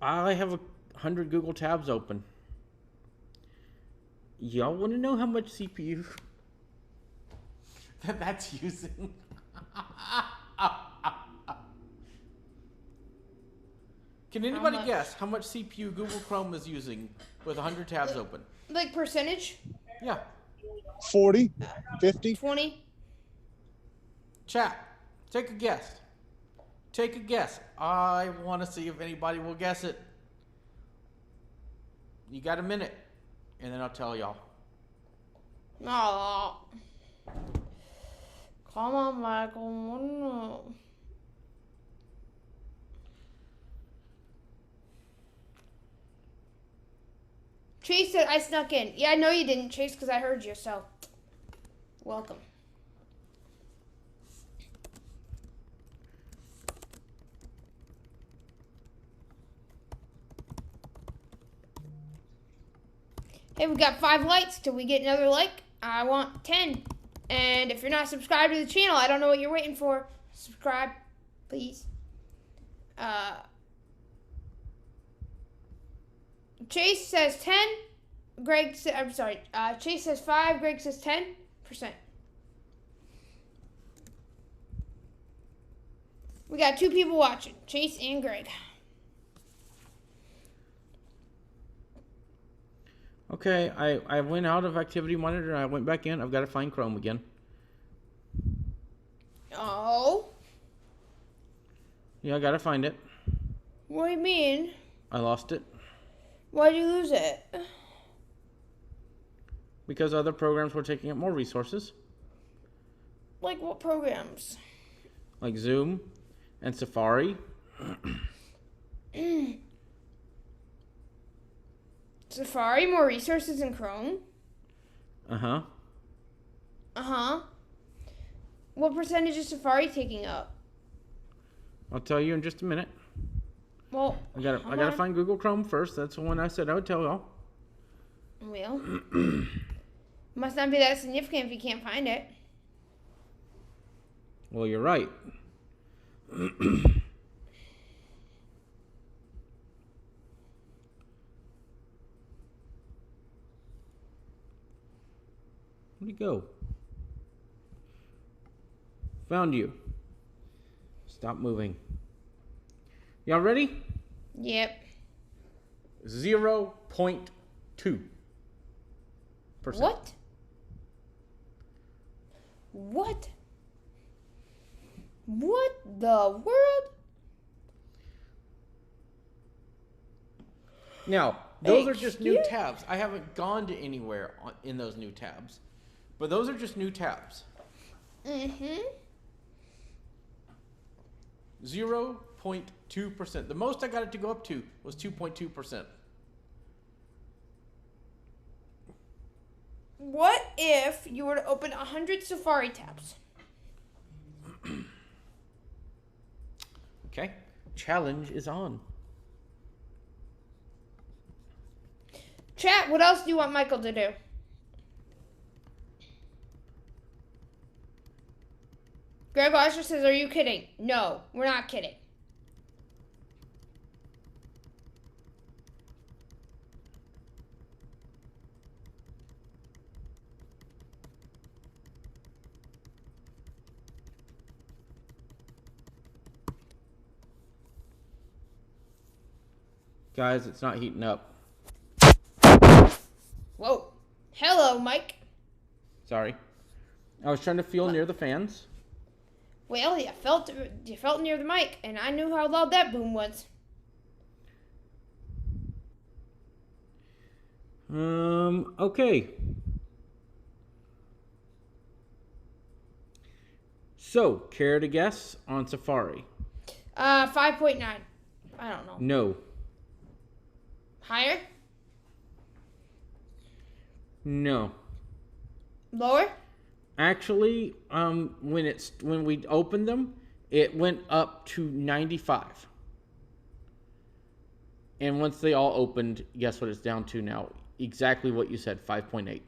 I have 100 Google tabs open. Y'all want to know how much CPU that's using? Can anybody much? guess how much CPU Google Chrome is using with 100 tabs open? Like percentage? Yeah. 40, 50. 20? Chat, take a guess. Take a guess. I want to see if anybody will guess it. You got a minute, and then I'll tell y'all. Oh. Come on, Michael. No. Chase said I snuck in. Yeah, I know you didn't, Chase, because I heard you, so welcome. Hey, we got 5 likes. Till we get another like, I want 10. And if you're not subscribed to the channel, I don't know what you're waiting for. Subscribe, please. Chase says 10. Chase says 5. Greg says 10%. We got 2 people watching, Chase and Greg. Okay, I went out of Activity Monitor and I went back in. I've got to find Chrome again. Oh. Yeah, I got to find it. What do you mean? I lost it. Why'd you lose it? Because other programs were taking up more resources. Like what programs? Like Zoom and Safari. Safari, more resources than Chrome? Uh-huh. Uh-huh. What percentage is Safari taking up? I'll tell you in just a minute. Well, I gotta find Google Chrome first. That's the one I said I would tell y'all. Well, must not be that significant if you can't find it. Well, you're right. Where'd he go? Found you. Stop moving. Y'all ready? Yep. 0.2%. What? What? What the world? Now, those are just new Excuse- tabs. I haven't gone to anywhere in those new tabs. But those are just new tabs. Mm-hmm. 0.2%. The most I got it to go up to was 2.2%. What if you were to open 100 Safari tabs? Okay. Challenge is on. Chat, what else do you want Michael to do? Greg Washer says, are you kidding? No, we're not kidding. Guys, it's not heating up. Whoa. Hello, Mike. Sorry. I was trying to feel near the fans. Well, you felt near the mic, and I knew how loud that boom was. Okay. So, care to guess on Safari? 5.9. I don't know. No. Higher? No. Lower? Actually, when we opened them, it went up to 95. And once they all opened, guess what it's down to now? Exactly what you said, 5.8.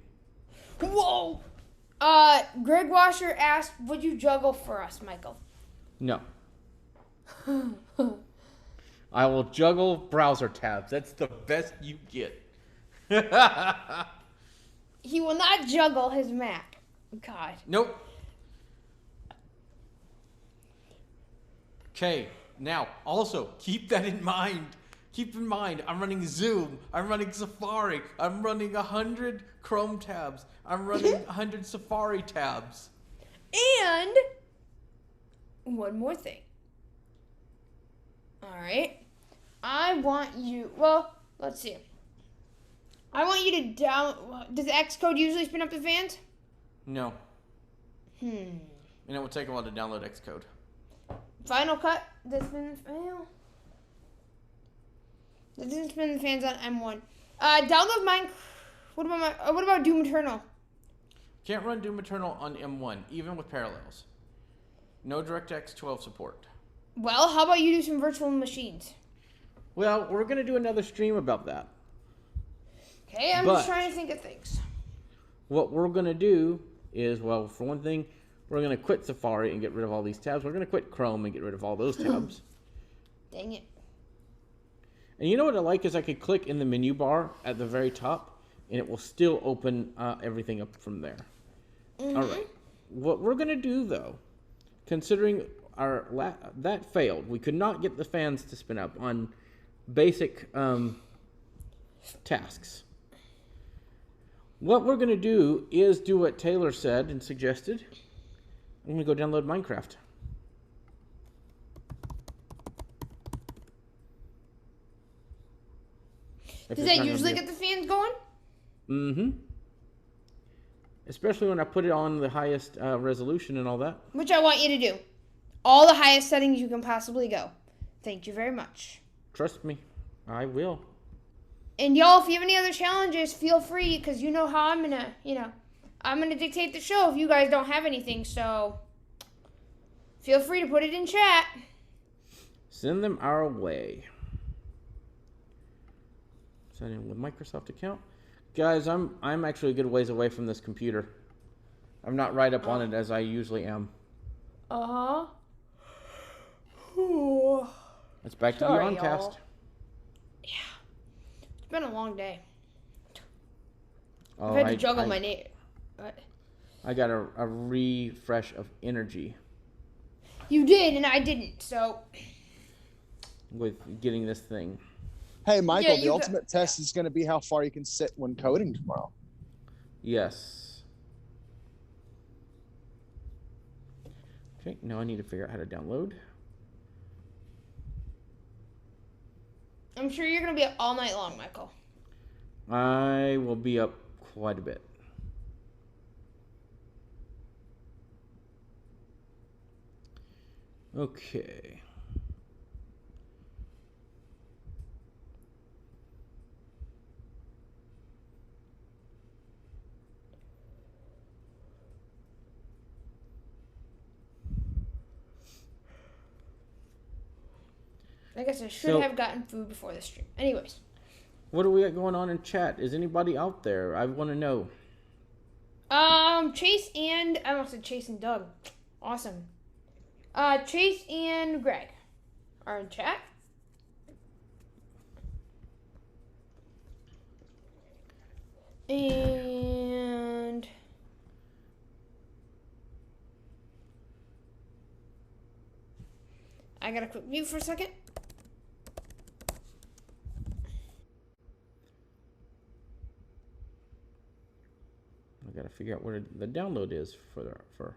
Whoa! Greg Washer asked, would you juggle for us, Michael? No. I will juggle browser tabs. That's the best you get. He will not juggle his Mac. God. Nope. Okay, now, also, keep that in mind. Keep in mind, I'm running Zoom, I'm running Safari, I'm running 100 Chrome tabs, I'm running 100 Safari tabs. And one more thing. All right. I want you, well, let's see. I want you to does Xcode usually spin up the fans? No. And it will take a while to download Xcode. Final Cut doesn't spin the fans on M1. Download Minecraft. What about Doom Eternal? Can't run Doom Eternal on M1, even with parallels. No DirectX 12 support. Well, how about you do some virtual machines? Well, we're going to do another stream about that. Okay, I'm just trying to think of things. What we're going to do is, well, for one thing, we're going to quit Safari and get rid of all these tabs. We're going to quit Chrome and get rid of all those tabs. Dang it. And you know what I like is I could click in the menu bar at the very top, and it will still open everything up from there. Mm-hmm. All right. What we're going to do, though, considering that failed, we could not get the fans to spin up on basic tasks. What we're going to do is do what Taylor said and suggested. I'm going to go download Minecraft. Does that usually get the fans going? Mm-hmm. Especially when I put it on the highest resolution and all that. Which I want you to do. All the highest settings you can possibly go. Thank you very much. Trust me, I will. And y'all, if you have any other challenges, feel free, because you know how I'm gonna, I'm gonna dictate the show if you guys don't have anything, so feel free to put it in chat. Send them our way. Sign in with Microsoft account. Guys, I'm actually a good ways away from this computer. I'm not right up on it as I usually am. Uh-huh. It's back to the Sorry, Oncast. y'all. Yeah. It's been a long day. Oh, I've had to juggle my name. I got a refresh of energy You did, and I didn't, so. with getting this thing. Hey, Michael, the you ultimate test is going to be how far you can sit when coding tomorrow. Yes. Okay, now I need to figure out how to download. I'm sure you're gonna be up all night long, Michael. I will be up quite a bit. Okay. I guess I should have gotten food before the stream. Anyways. What do we got going on in chat? Is anybody out there? I want to know. Chase and I almost said Chase and Doug. Awesome. Chase and Greg are in chat. And I gotta quick mute for a second. I gotta figure out where the download is for.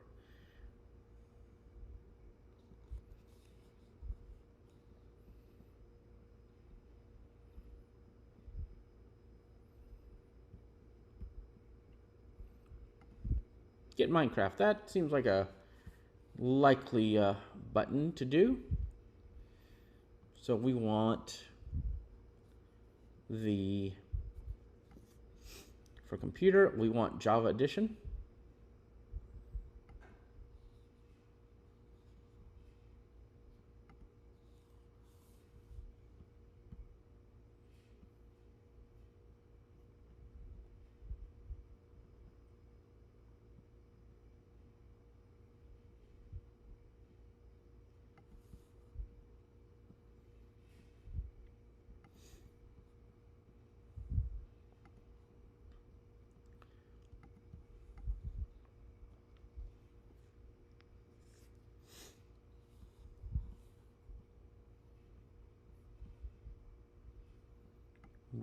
Get Minecraft. That seems like a likely button to do. So we want for computer, we want Java Edition.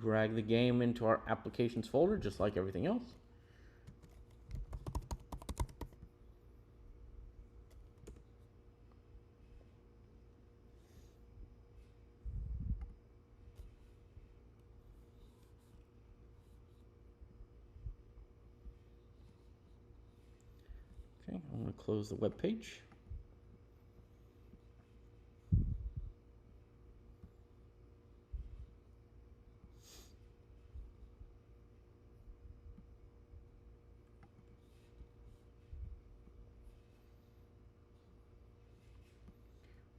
Drag the game into our applications folder, just like everything else. Okay, I'm going to close the web page.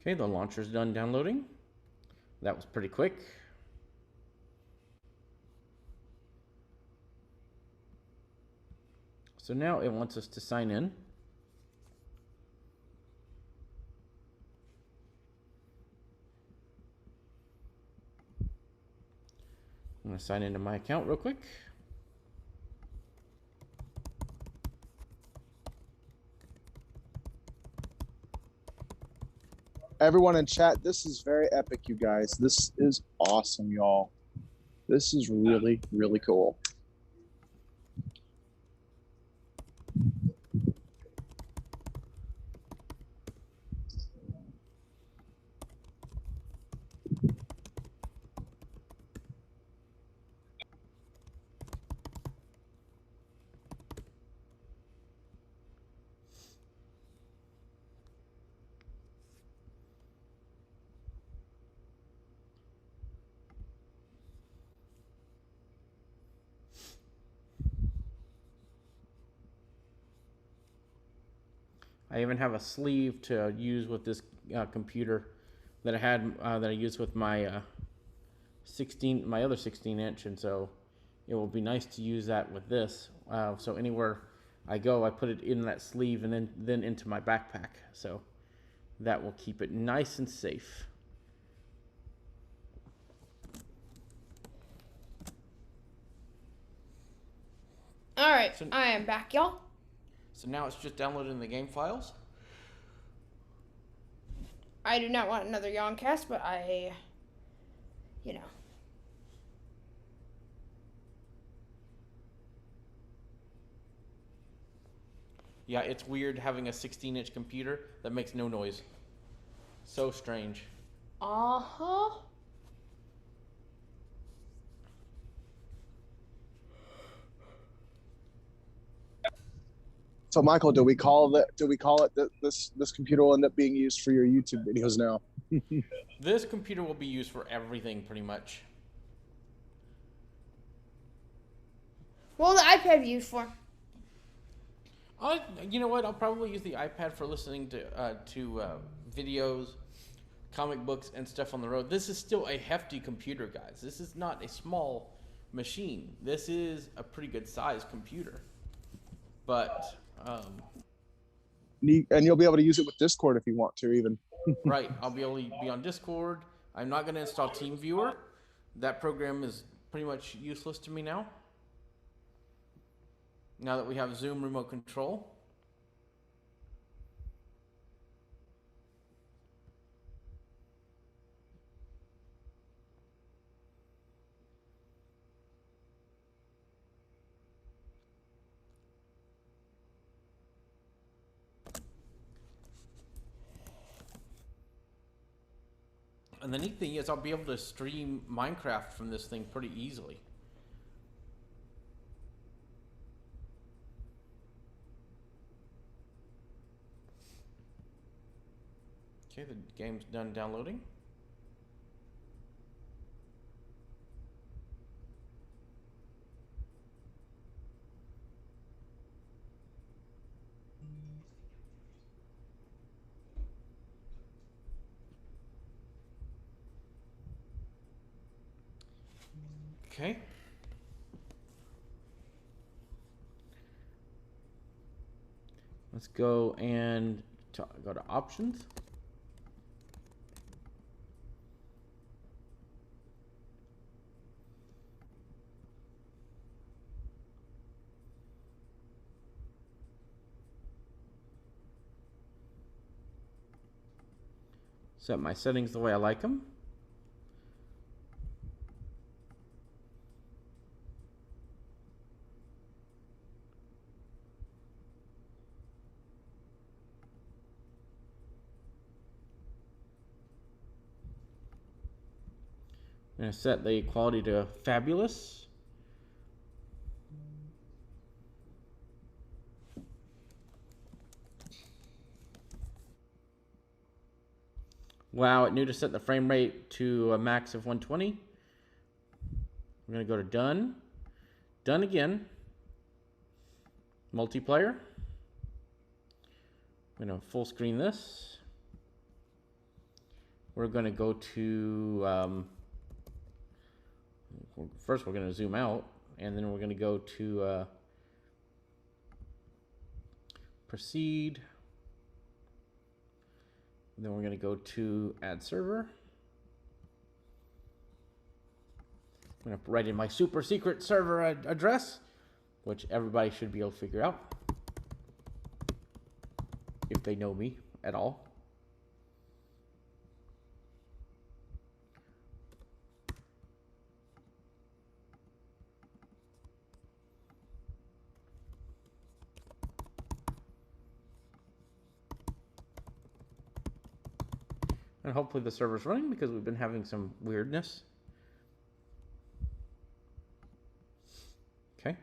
Okay, the launcher's done downloading. That was pretty quick. So now it wants us to sign in. I'm going to sign into my account real quick. Everyone in chat, this is very epic, you guys. This is awesome, y'all. This is really, really cool. I even have a sleeve to use with this computer that I had that I used with my my other 16-inch, and so it will be nice to use that with this. So anywhere I go, I put it in that sleeve and then into my backpack. So that will keep it nice and safe. All right, so I am back, y'all. So now it's just downloading the game files. I do not want another Yawncast, but you know. Yeah, it's weird having a 16-inch computer that makes no noise. So strange. Uh-huh. So, Michael, do we call it that this computer will end up being used for your YouTube videos now? This computer will be used for everything, pretty much. What will the iPad be used for? You know what? I'll probably use the iPad for listening to videos, comic books, and stuff on the road. This is still a hefty computer, guys. This is not a small machine. This is a pretty good sized computer. But and you'll be able to use it with Discord if you want to, even. right, I'll be able to be on Discord. I'm not going to install TeamViewer. That program is pretty much useless to me now. Now that we have Zoom remote control. And the neat thing is I'll be able to stream Minecraft from this thing pretty easily. Okay, the game's done downloading. Okay. Let's go and go to options. Set my settings the way I like them. I'm going to set the quality to fabulous. Wow, it knew to set the frame rate to a max of 120. I'm going to go to done. Done again. Multiplayer. I'm going to full screen this. We're going to go to... first we're going to zoom out, and then we're going to go to proceed. And then we're going to go to add server. I'm going to write in my super secret server address, which everybody should be able to figure out if they know me at all. And hopefully the server's running because we've been having some weirdness. Okay.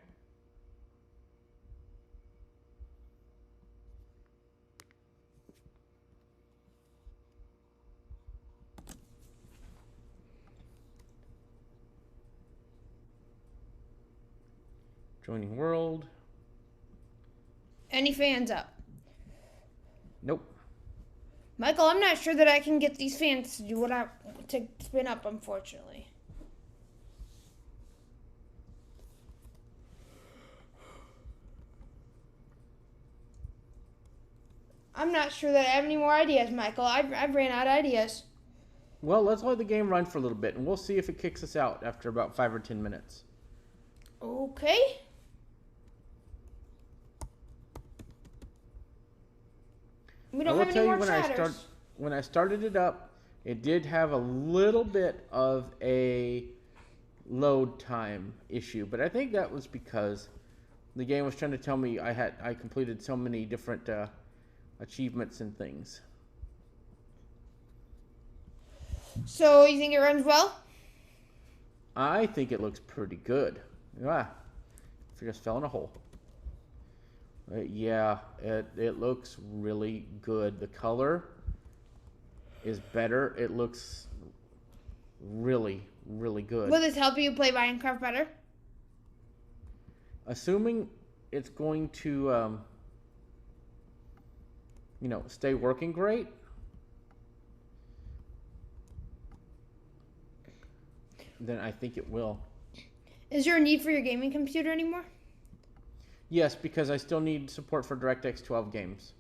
Joining world. Any fans up? Nope. Michael, I'm not sure that I can get these fans to do what to spin up, unfortunately. I'm not sure that I have any more ideas, Michael. I've ran out of ideas. Well, let's let the game run for a little bit, and we'll see if it kicks us out after about 5 or 10 minutes. Okay. We don't have any more chatters. When I started it up, it did have a little bit of a load time issue, but I think that was because the game was trying to tell me I completed so many different achievements and things. So you think it runs well? I think it looks pretty good. Ah, I just fell in a hole. Yeah, it looks really good. The color is better. It looks really, really good. Will this help you play Minecraft better? Assuming it's going to, stay working great. Then I think it will. Is there a need for your gaming computer anymore? Yes, because I still need support for DirectX 12 games.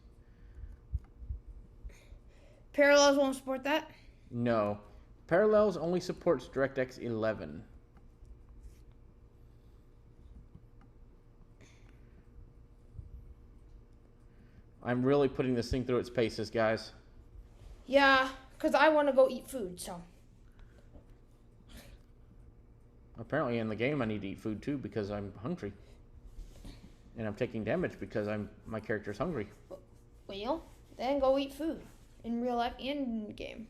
Parallels won't support that? No. Parallels only supports DirectX 11. I'm really putting this thing through its paces, guys. Yeah, because I want to go eat food, so. Apparently in the game I need to eat food too because I'm hungry. And I'm taking damage because my character's hungry. Well, then go eat food. In real life and in the game.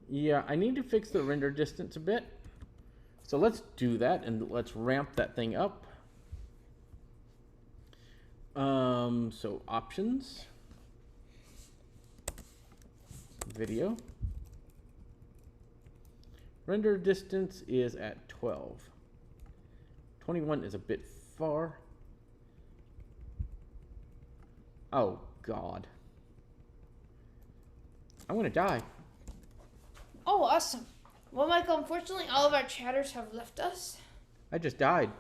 Yeah, I need to fix the render distance a bit. So let's do that and let's ramp that thing up. So options. Video. Render distance is at 12. 21 is a bit far. Oh, God. I'm gonna die. Oh, awesome. Well, Michael, unfortunately, all of our chatters have left us. I just died.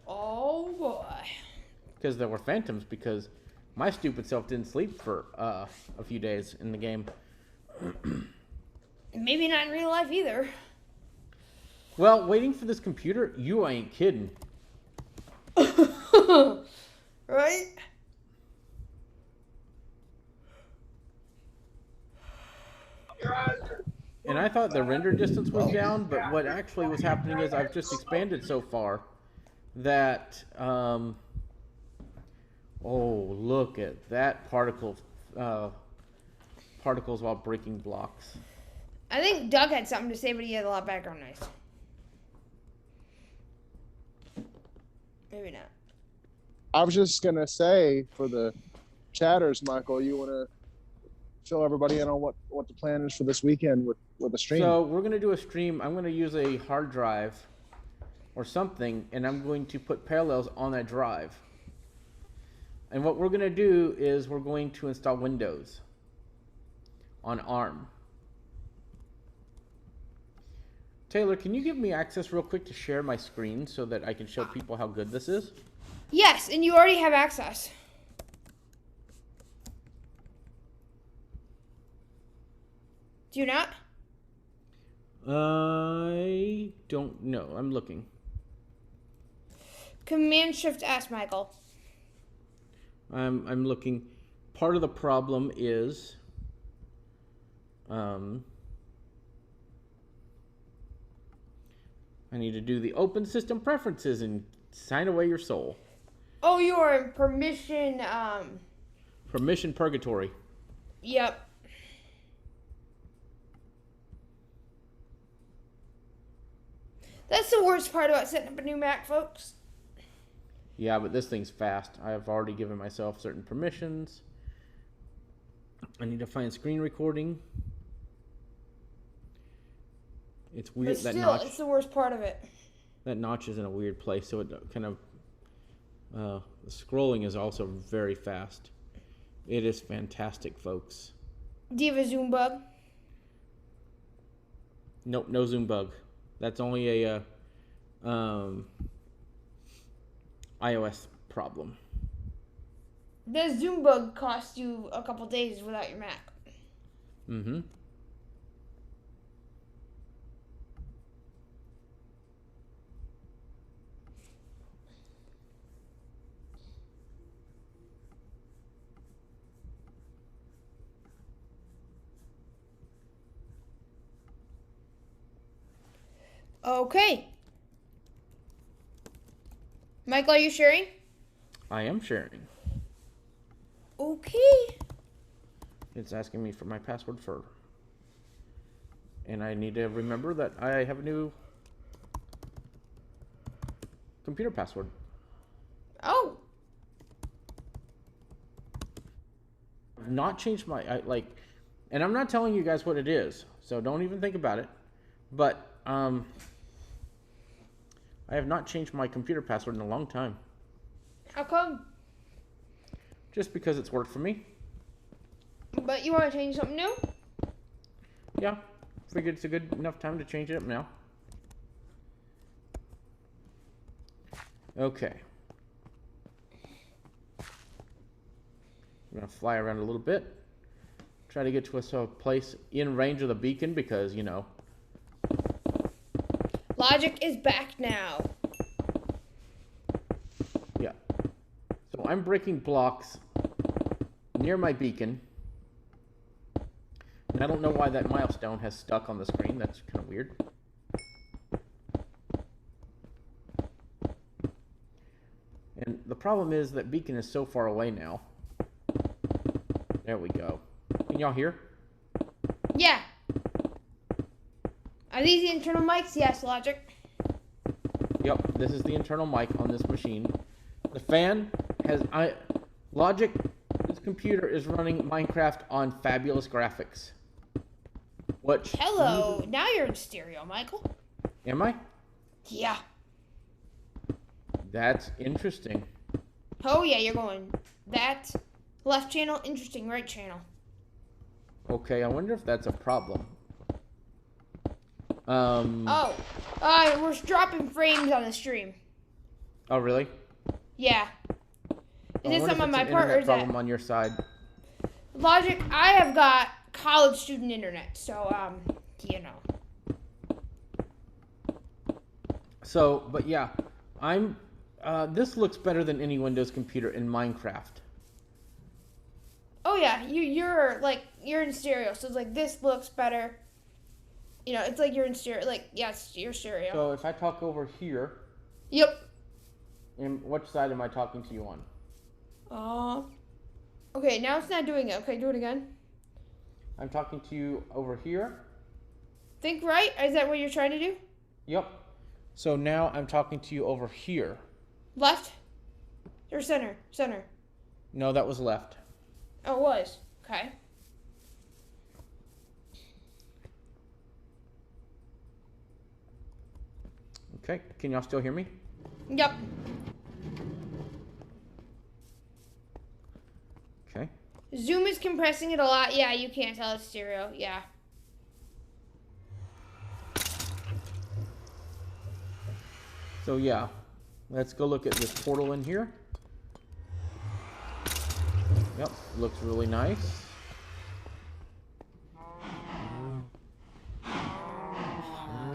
Oh, boy. Because there were phantoms, because my stupid self didn't sleep for a few days in the game. Maybe not in real life either. Well, waiting for this computer, you ain't kidding. Right? And I thought the render distance was down, but what actually was happening is I've just expanded so far that, oh, look at that particles while breaking blocks. I think Doug had something to say, but he had a lot of background noise. Maybe not. I was just gonna say for the chatters, Michael, you want to fill everybody in on what the plan is for this weekend with the stream? So we're gonna do a stream. I'm gonna use a hard drive or something, and I'm going to put Parallels on that drive. And what we're gonna do is we're going to install Windows on ARM. Taylor, can you give me access real quick to share my screen so that I can show people how good this is? Yes, and you already have access. Do you not? I don't know. I'm looking. Command Shift S, Michael. I'm looking. Part of the problem is I need to do the open system preferences and sign away your soul. Oh, you are in permission, Permission purgatory. Yep. That's the worst part about setting up a new Mac, folks. Yeah, but this thing's fast. I have already given myself certain permissions. I need to find screen recording. It's weird. But still, it's the worst part of it. That notch is in a weird place, so it kind of the scrolling is also very fast. It is fantastic, folks. Do you have a zoom bug? Nope, no zoom bug. That's only a iOS problem. The zoom bug cost you a couple days without your Mac. Mm-hmm. Okay. Michael, are you sharing? I am sharing. Okay. It's asking me for my password for. And I need to remember that I have a new computer password. Oh, I've not changed my and I'm not telling you guys what it is, so don't even think about it. But I have not changed my computer password in a long time. how come? Just because it's worked for me. But you want to change something new? Yeah, figured it's a good enough time to change it up now. Okay. I'm gonna fly around a little bit. Try to get to a place in range of the beacon because, you know. Logic is back now. Yeah. So I'm breaking blocks near my beacon. And I don't know why that milestone has stuck on the screen. That's kind of weird. And the problem is that beacon is so far away now. There we go. Can y'all hear? Yeah. Are these the internal mics? Yes, Logic. Yep, this is the internal mic on this machine. The fan has Logic. This computer is running Minecraft on fabulous graphics. Which Hello. Now you're in stereo, Michael. am I? Yeah. That's interesting. Oh, yeah, you're going that left channel, interesting, right channel. Okay, I wonder if that's a problem. Oh, we're dropping frames on the stream. Oh, really? Yeah. I Is this wonder if something on it's my an part or internet is that problem on your side? Logic? I have got college student internet, so you know. So, but yeah, I'm. This looks better than any Windows computer in Minecraft. Oh yeah, you're in stereo, so it's like this looks better. You know, it's like you're in stereo. Like yes, you're stereo. So if I talk over here, Yep. and which side am I talking to you on? Okay, now it's not doing it. Okay, do it again. I'm talking to you over here. Think right. Is that what you're trying to do? Yep. So now I'm talking to you over here. Left or center? Center. No, that was left. Oh, it was. Okay. Okay, can y'all still hear me? Yep. Okay. Zoom is compressing it a lot. Yeah, you can't tell it's stereo. Yeah. So yeah, let's go look at this portal in here. Yep, looks really nice.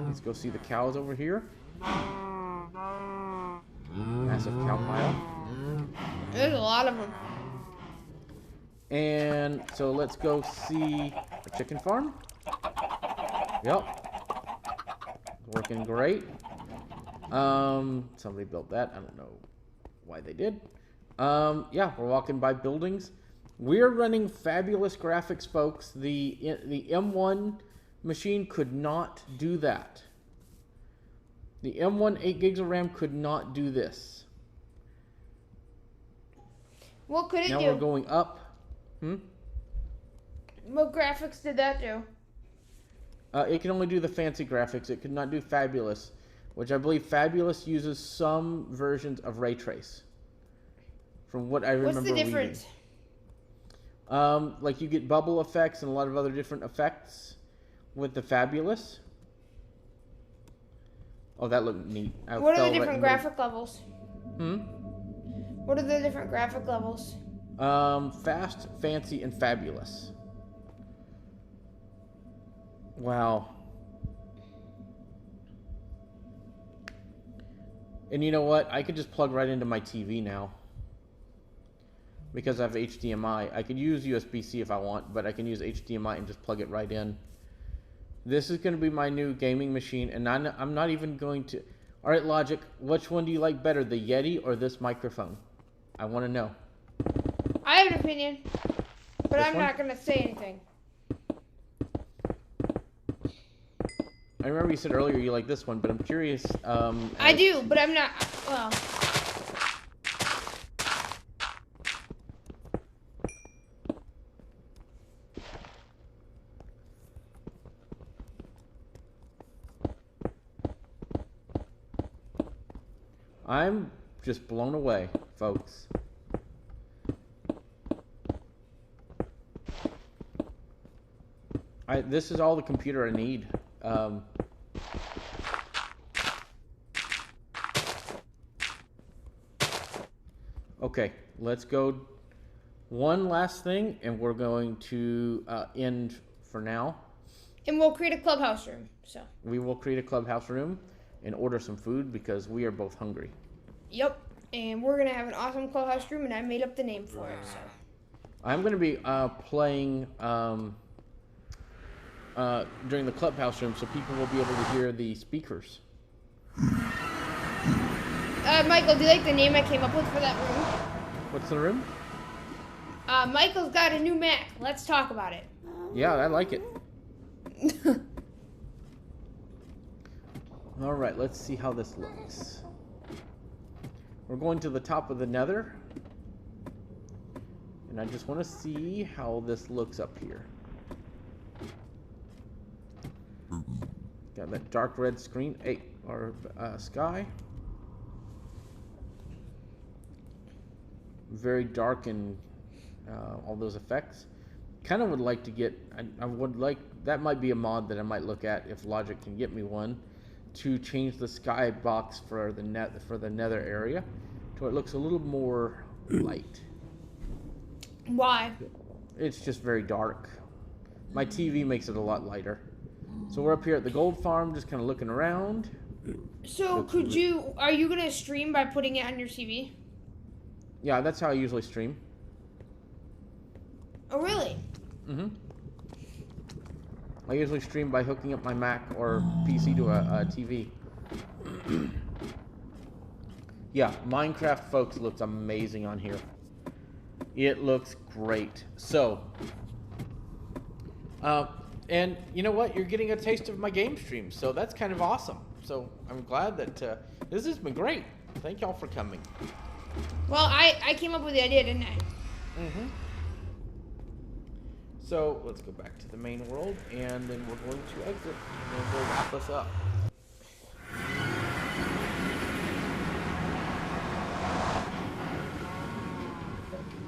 Let's go see the cows over here. Massive cow pile. There's a lot of them. And so let's go see the chicken farm. Yep. Working great. Somebody built that. I don't know why they did. Yeah, we're walking by buildings. We're running fabulous graphics, folks. The M1 machine could not do that. The M1 8 gigs of RAM could not do this. What could it Now do? we're going up. What graphics did that do? It can only do the fancy graphics. It could not do Fabulous, which I believe Fabulous uses some versions of Ray Trace. From what I remember What's the difference? reading. Like you get bubble effects and a lot of other different effects with the Fabulous. Oh, that looked neat. What are the different graphic levels? Hmm? What are the different graphic levels? Fast, fancy, and fabulous. Wow. And you know what? I could just plug right into my TV now. Because I have HDMI. I could use USB-C if I want, but I can use HDMI and just plug it right in. This is going to be my new gaming machine, and I'm not even going to... Alright, Logic, which one do you like better, the Yeti or this microphone? I want to know. I have an opinion. But This I'm one? not gonna say anything. I remember you said earlier you like this one, but I'm curious. I as- do, but I'm not. Well, I'm just blown away, folks. This is all the computer I need. Okay, let's go. One last thing, and we're going to end for now. and we'll create a clubhouse room. So. We will create a clubhouse room and order some food because we are both hungry. Yep. And we're gonna have an awesome clubhouse room, and I made up the name for it. So. I'm going to be playing during the clubhouse room, so people will be able to hear the speakers. Michael, do you like the name I came up with for that room? What's the room? Michael's got a new Mac. Let's talk about it. Yeah, I like it. All right, let's see how this looks. We're going to the top of the nether. And I just want to see how this looks up here. Got that dark red screen, sky. Very dark and all those effects. Kind of would like to get, I would like, that might be a mod that I might look at if Logic can get me one, to change the sky box for the nether area to where it looks a little more light. Why? It's just very dark. My TV makes it a lot lighter. So we're up here at the gold farm, just kind of looking around. So are you gonna stream by putting it on your TV? Yeah, that's how I usually stream. Oh, really? Mm-hmm. I usually stream by hooking up my Mac or PC to a TV. Yeah, Minecraft, folks, looks amazing on here. It looks great. So, and you know what? You're getting a taste of my game stream, so that's kind of awesome. So I'm glad that this has been great. Thank y'all for coming. Well, I came up with the idea, didn't I? Mm-hmm. So let's go back to the main world, and then we're going to exit, and then we'll wrap us up.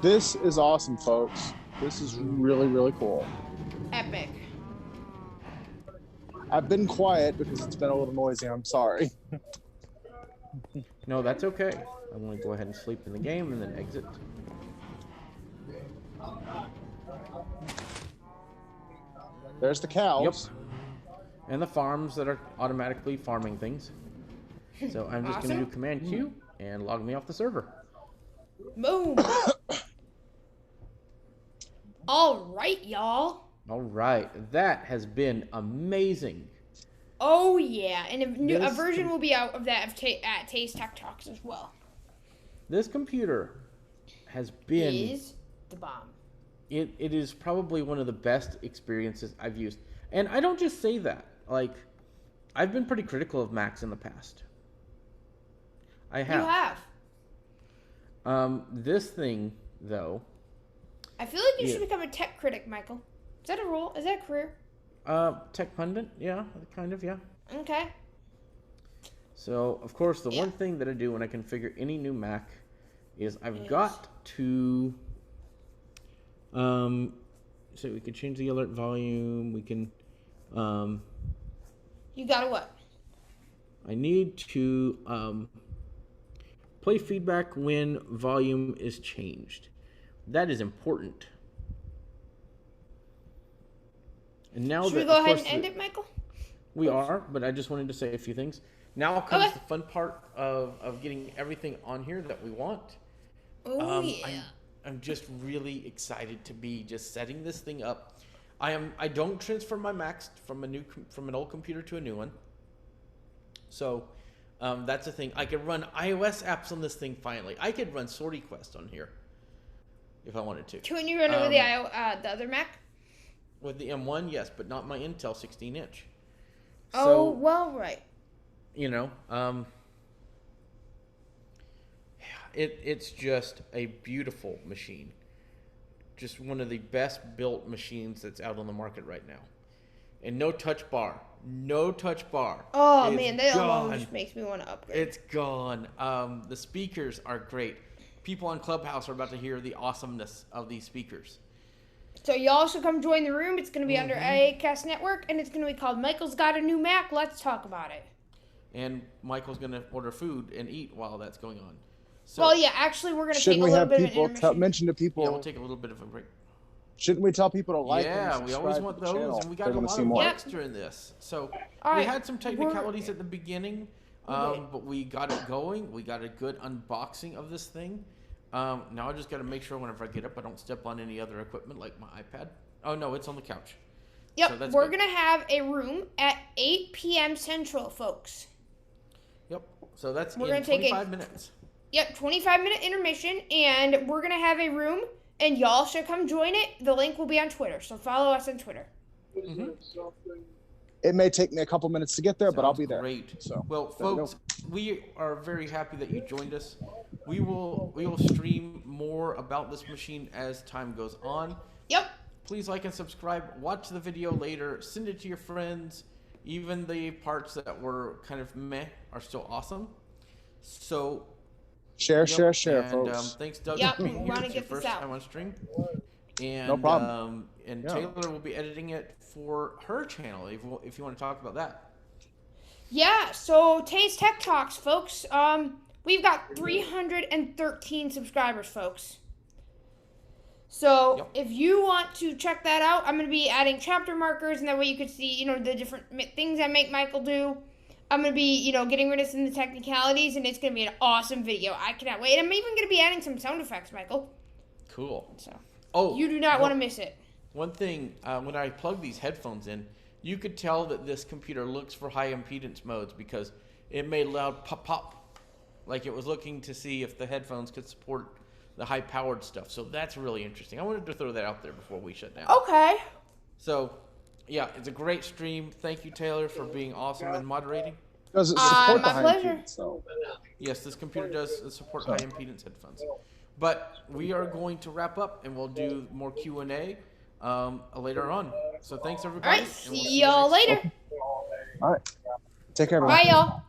This is awesome, folks. This is really, really cool. Epic. I've been quiet because it's been a little noisy. I'm sorry. No, that's okay. I'm going to go ahead and sleep in the game and then exit. There's the cows. Yep. And the farms that are automatically farming things. So I'm just going to do Command Q and log me off the server. Boom. All right, y'all. All right. That has been amazing. Oh yeah, and a This- version will be out of that at Taste Tech Talks as well. This computer has been... Is the bomb. It is probably one of the best experiences I've used. And I don't just say that. Like, I've been pretty critical of Macs in the past. I have. You have. This thing, though... I feel like you Yeah. should become a tech critic, Michael. Is that a role? Is that a career? Tech pundit? Yeah, kind of, yeah. Okay. So, of course, the Yeah. one thing that I do when I configure any new Mac is I've got to... so we can change the alert volume, we can... You got to what? I need to play feedback when volume is changed. That is important. And now Should that we go of ahead course, and end it, Michael? we are, but I just wanted to say a few things. Now comes Okay. the fun part of getting everything on here that we want. Oh yeah. I'm just really excited to be just setting this thing up. I don't transfer my Macs from an old computer to a new one. So that's the thing. I could run iOS apps on this thing finally. I could run Sortie Quest on here. if I wanted to. Couldn't you run it with the other Mac? With the M1, yes, but not my Intel 16-inch. Oh, well, right. You know, it's just a beautiful machine. Just one of the best built machines that's out on the market right now. And no touch bar. No touch bar. Oh, It's man, that alone gone. just makes me want to upgrade. It's gone. The speakers are great. People on Clubhouse are about to hear the awesomeness of these speakers. So y'all should come join the room. It's going to be under Mm-hmm. AACast Network, and it's going to be called Michael's Got a New Mac. Let's talk about it. And Michael's going to order food and eat while that's going on. So, Well, yeah, actually, we're going to take Shouldn't a we little have bit of an people intermission. mention to people? yeah, we'll take a little bit of a break. Shouldn't we tell people to like? Yeah, and we always subscribe want to the those, channel and we if got they a wanna lot see of more. Yep. likes during this. So All we right, had some technicalities at the beginning, did. but we got it going. We got a good unboxing of this thing. Now I just got to make sure whenever I get up, I don't step on any other equipment like my iPad. Oh no, it's on the couch. Yep, So that's we're good. going to have a room at 8 p.m. Central, folks. Yep. So that's We're in gonna take a- 25 minutes. Yep, 25-minute intermission, and we're going to have a room, and y'all should come join it. The link will be on Twitter, so follow us on Twitter. It may take me a couple minutes to get there, but I'll Sounds be there. Great. So Well, there we go. folks, we are very happy that you joined us. We will stream more about this machine as time goes on. Yep. Please like and subscribe. Watch the video later. Send it to your friends. Even the parts that were kind of meh are still awesome. So share, yep, share, share, and, folks. Thanks, Doug, Yep, for being we here. wanna It's your get this first out. time on stream. And, No problem. And Yeah. Taylor will be editing it for her channel if you want to talk about that. Yeah, so Tay's Tech Talks, folks. We've got 313 subscribers, folks. So Yep. if you want to check that out, I'm going to be adding chapter markers, and that way you can see, the different things I make Michael do. I'm going to be, getting rid of some of the technicalities, and it's going to be an awesome video. I cannot wait. I'm even going to be adding some sound effects, Michael. Cool. So Oh, you do not want to miss it. One thing, when I plug these headphones in, you could tell that this computer looks for high impedance modes because it made loud pop pop, like it was looking to see if the headphones could support the high powered stuff. So that's really interesting. I wanted to throw that out there before we shut down. Okay. So, yeah, it's a great stream. Thank you, Taylor, for being awesome and moderating. Does it support my the high pleasure. impedance, though? Yes, this computer does support high impedance headphones. But we are going to wrap up, and we'll do more Q&A later on. So thanks, All everybody. right. and we'll See y'all next- later. All right. Take care, everyone. Bye, y'all.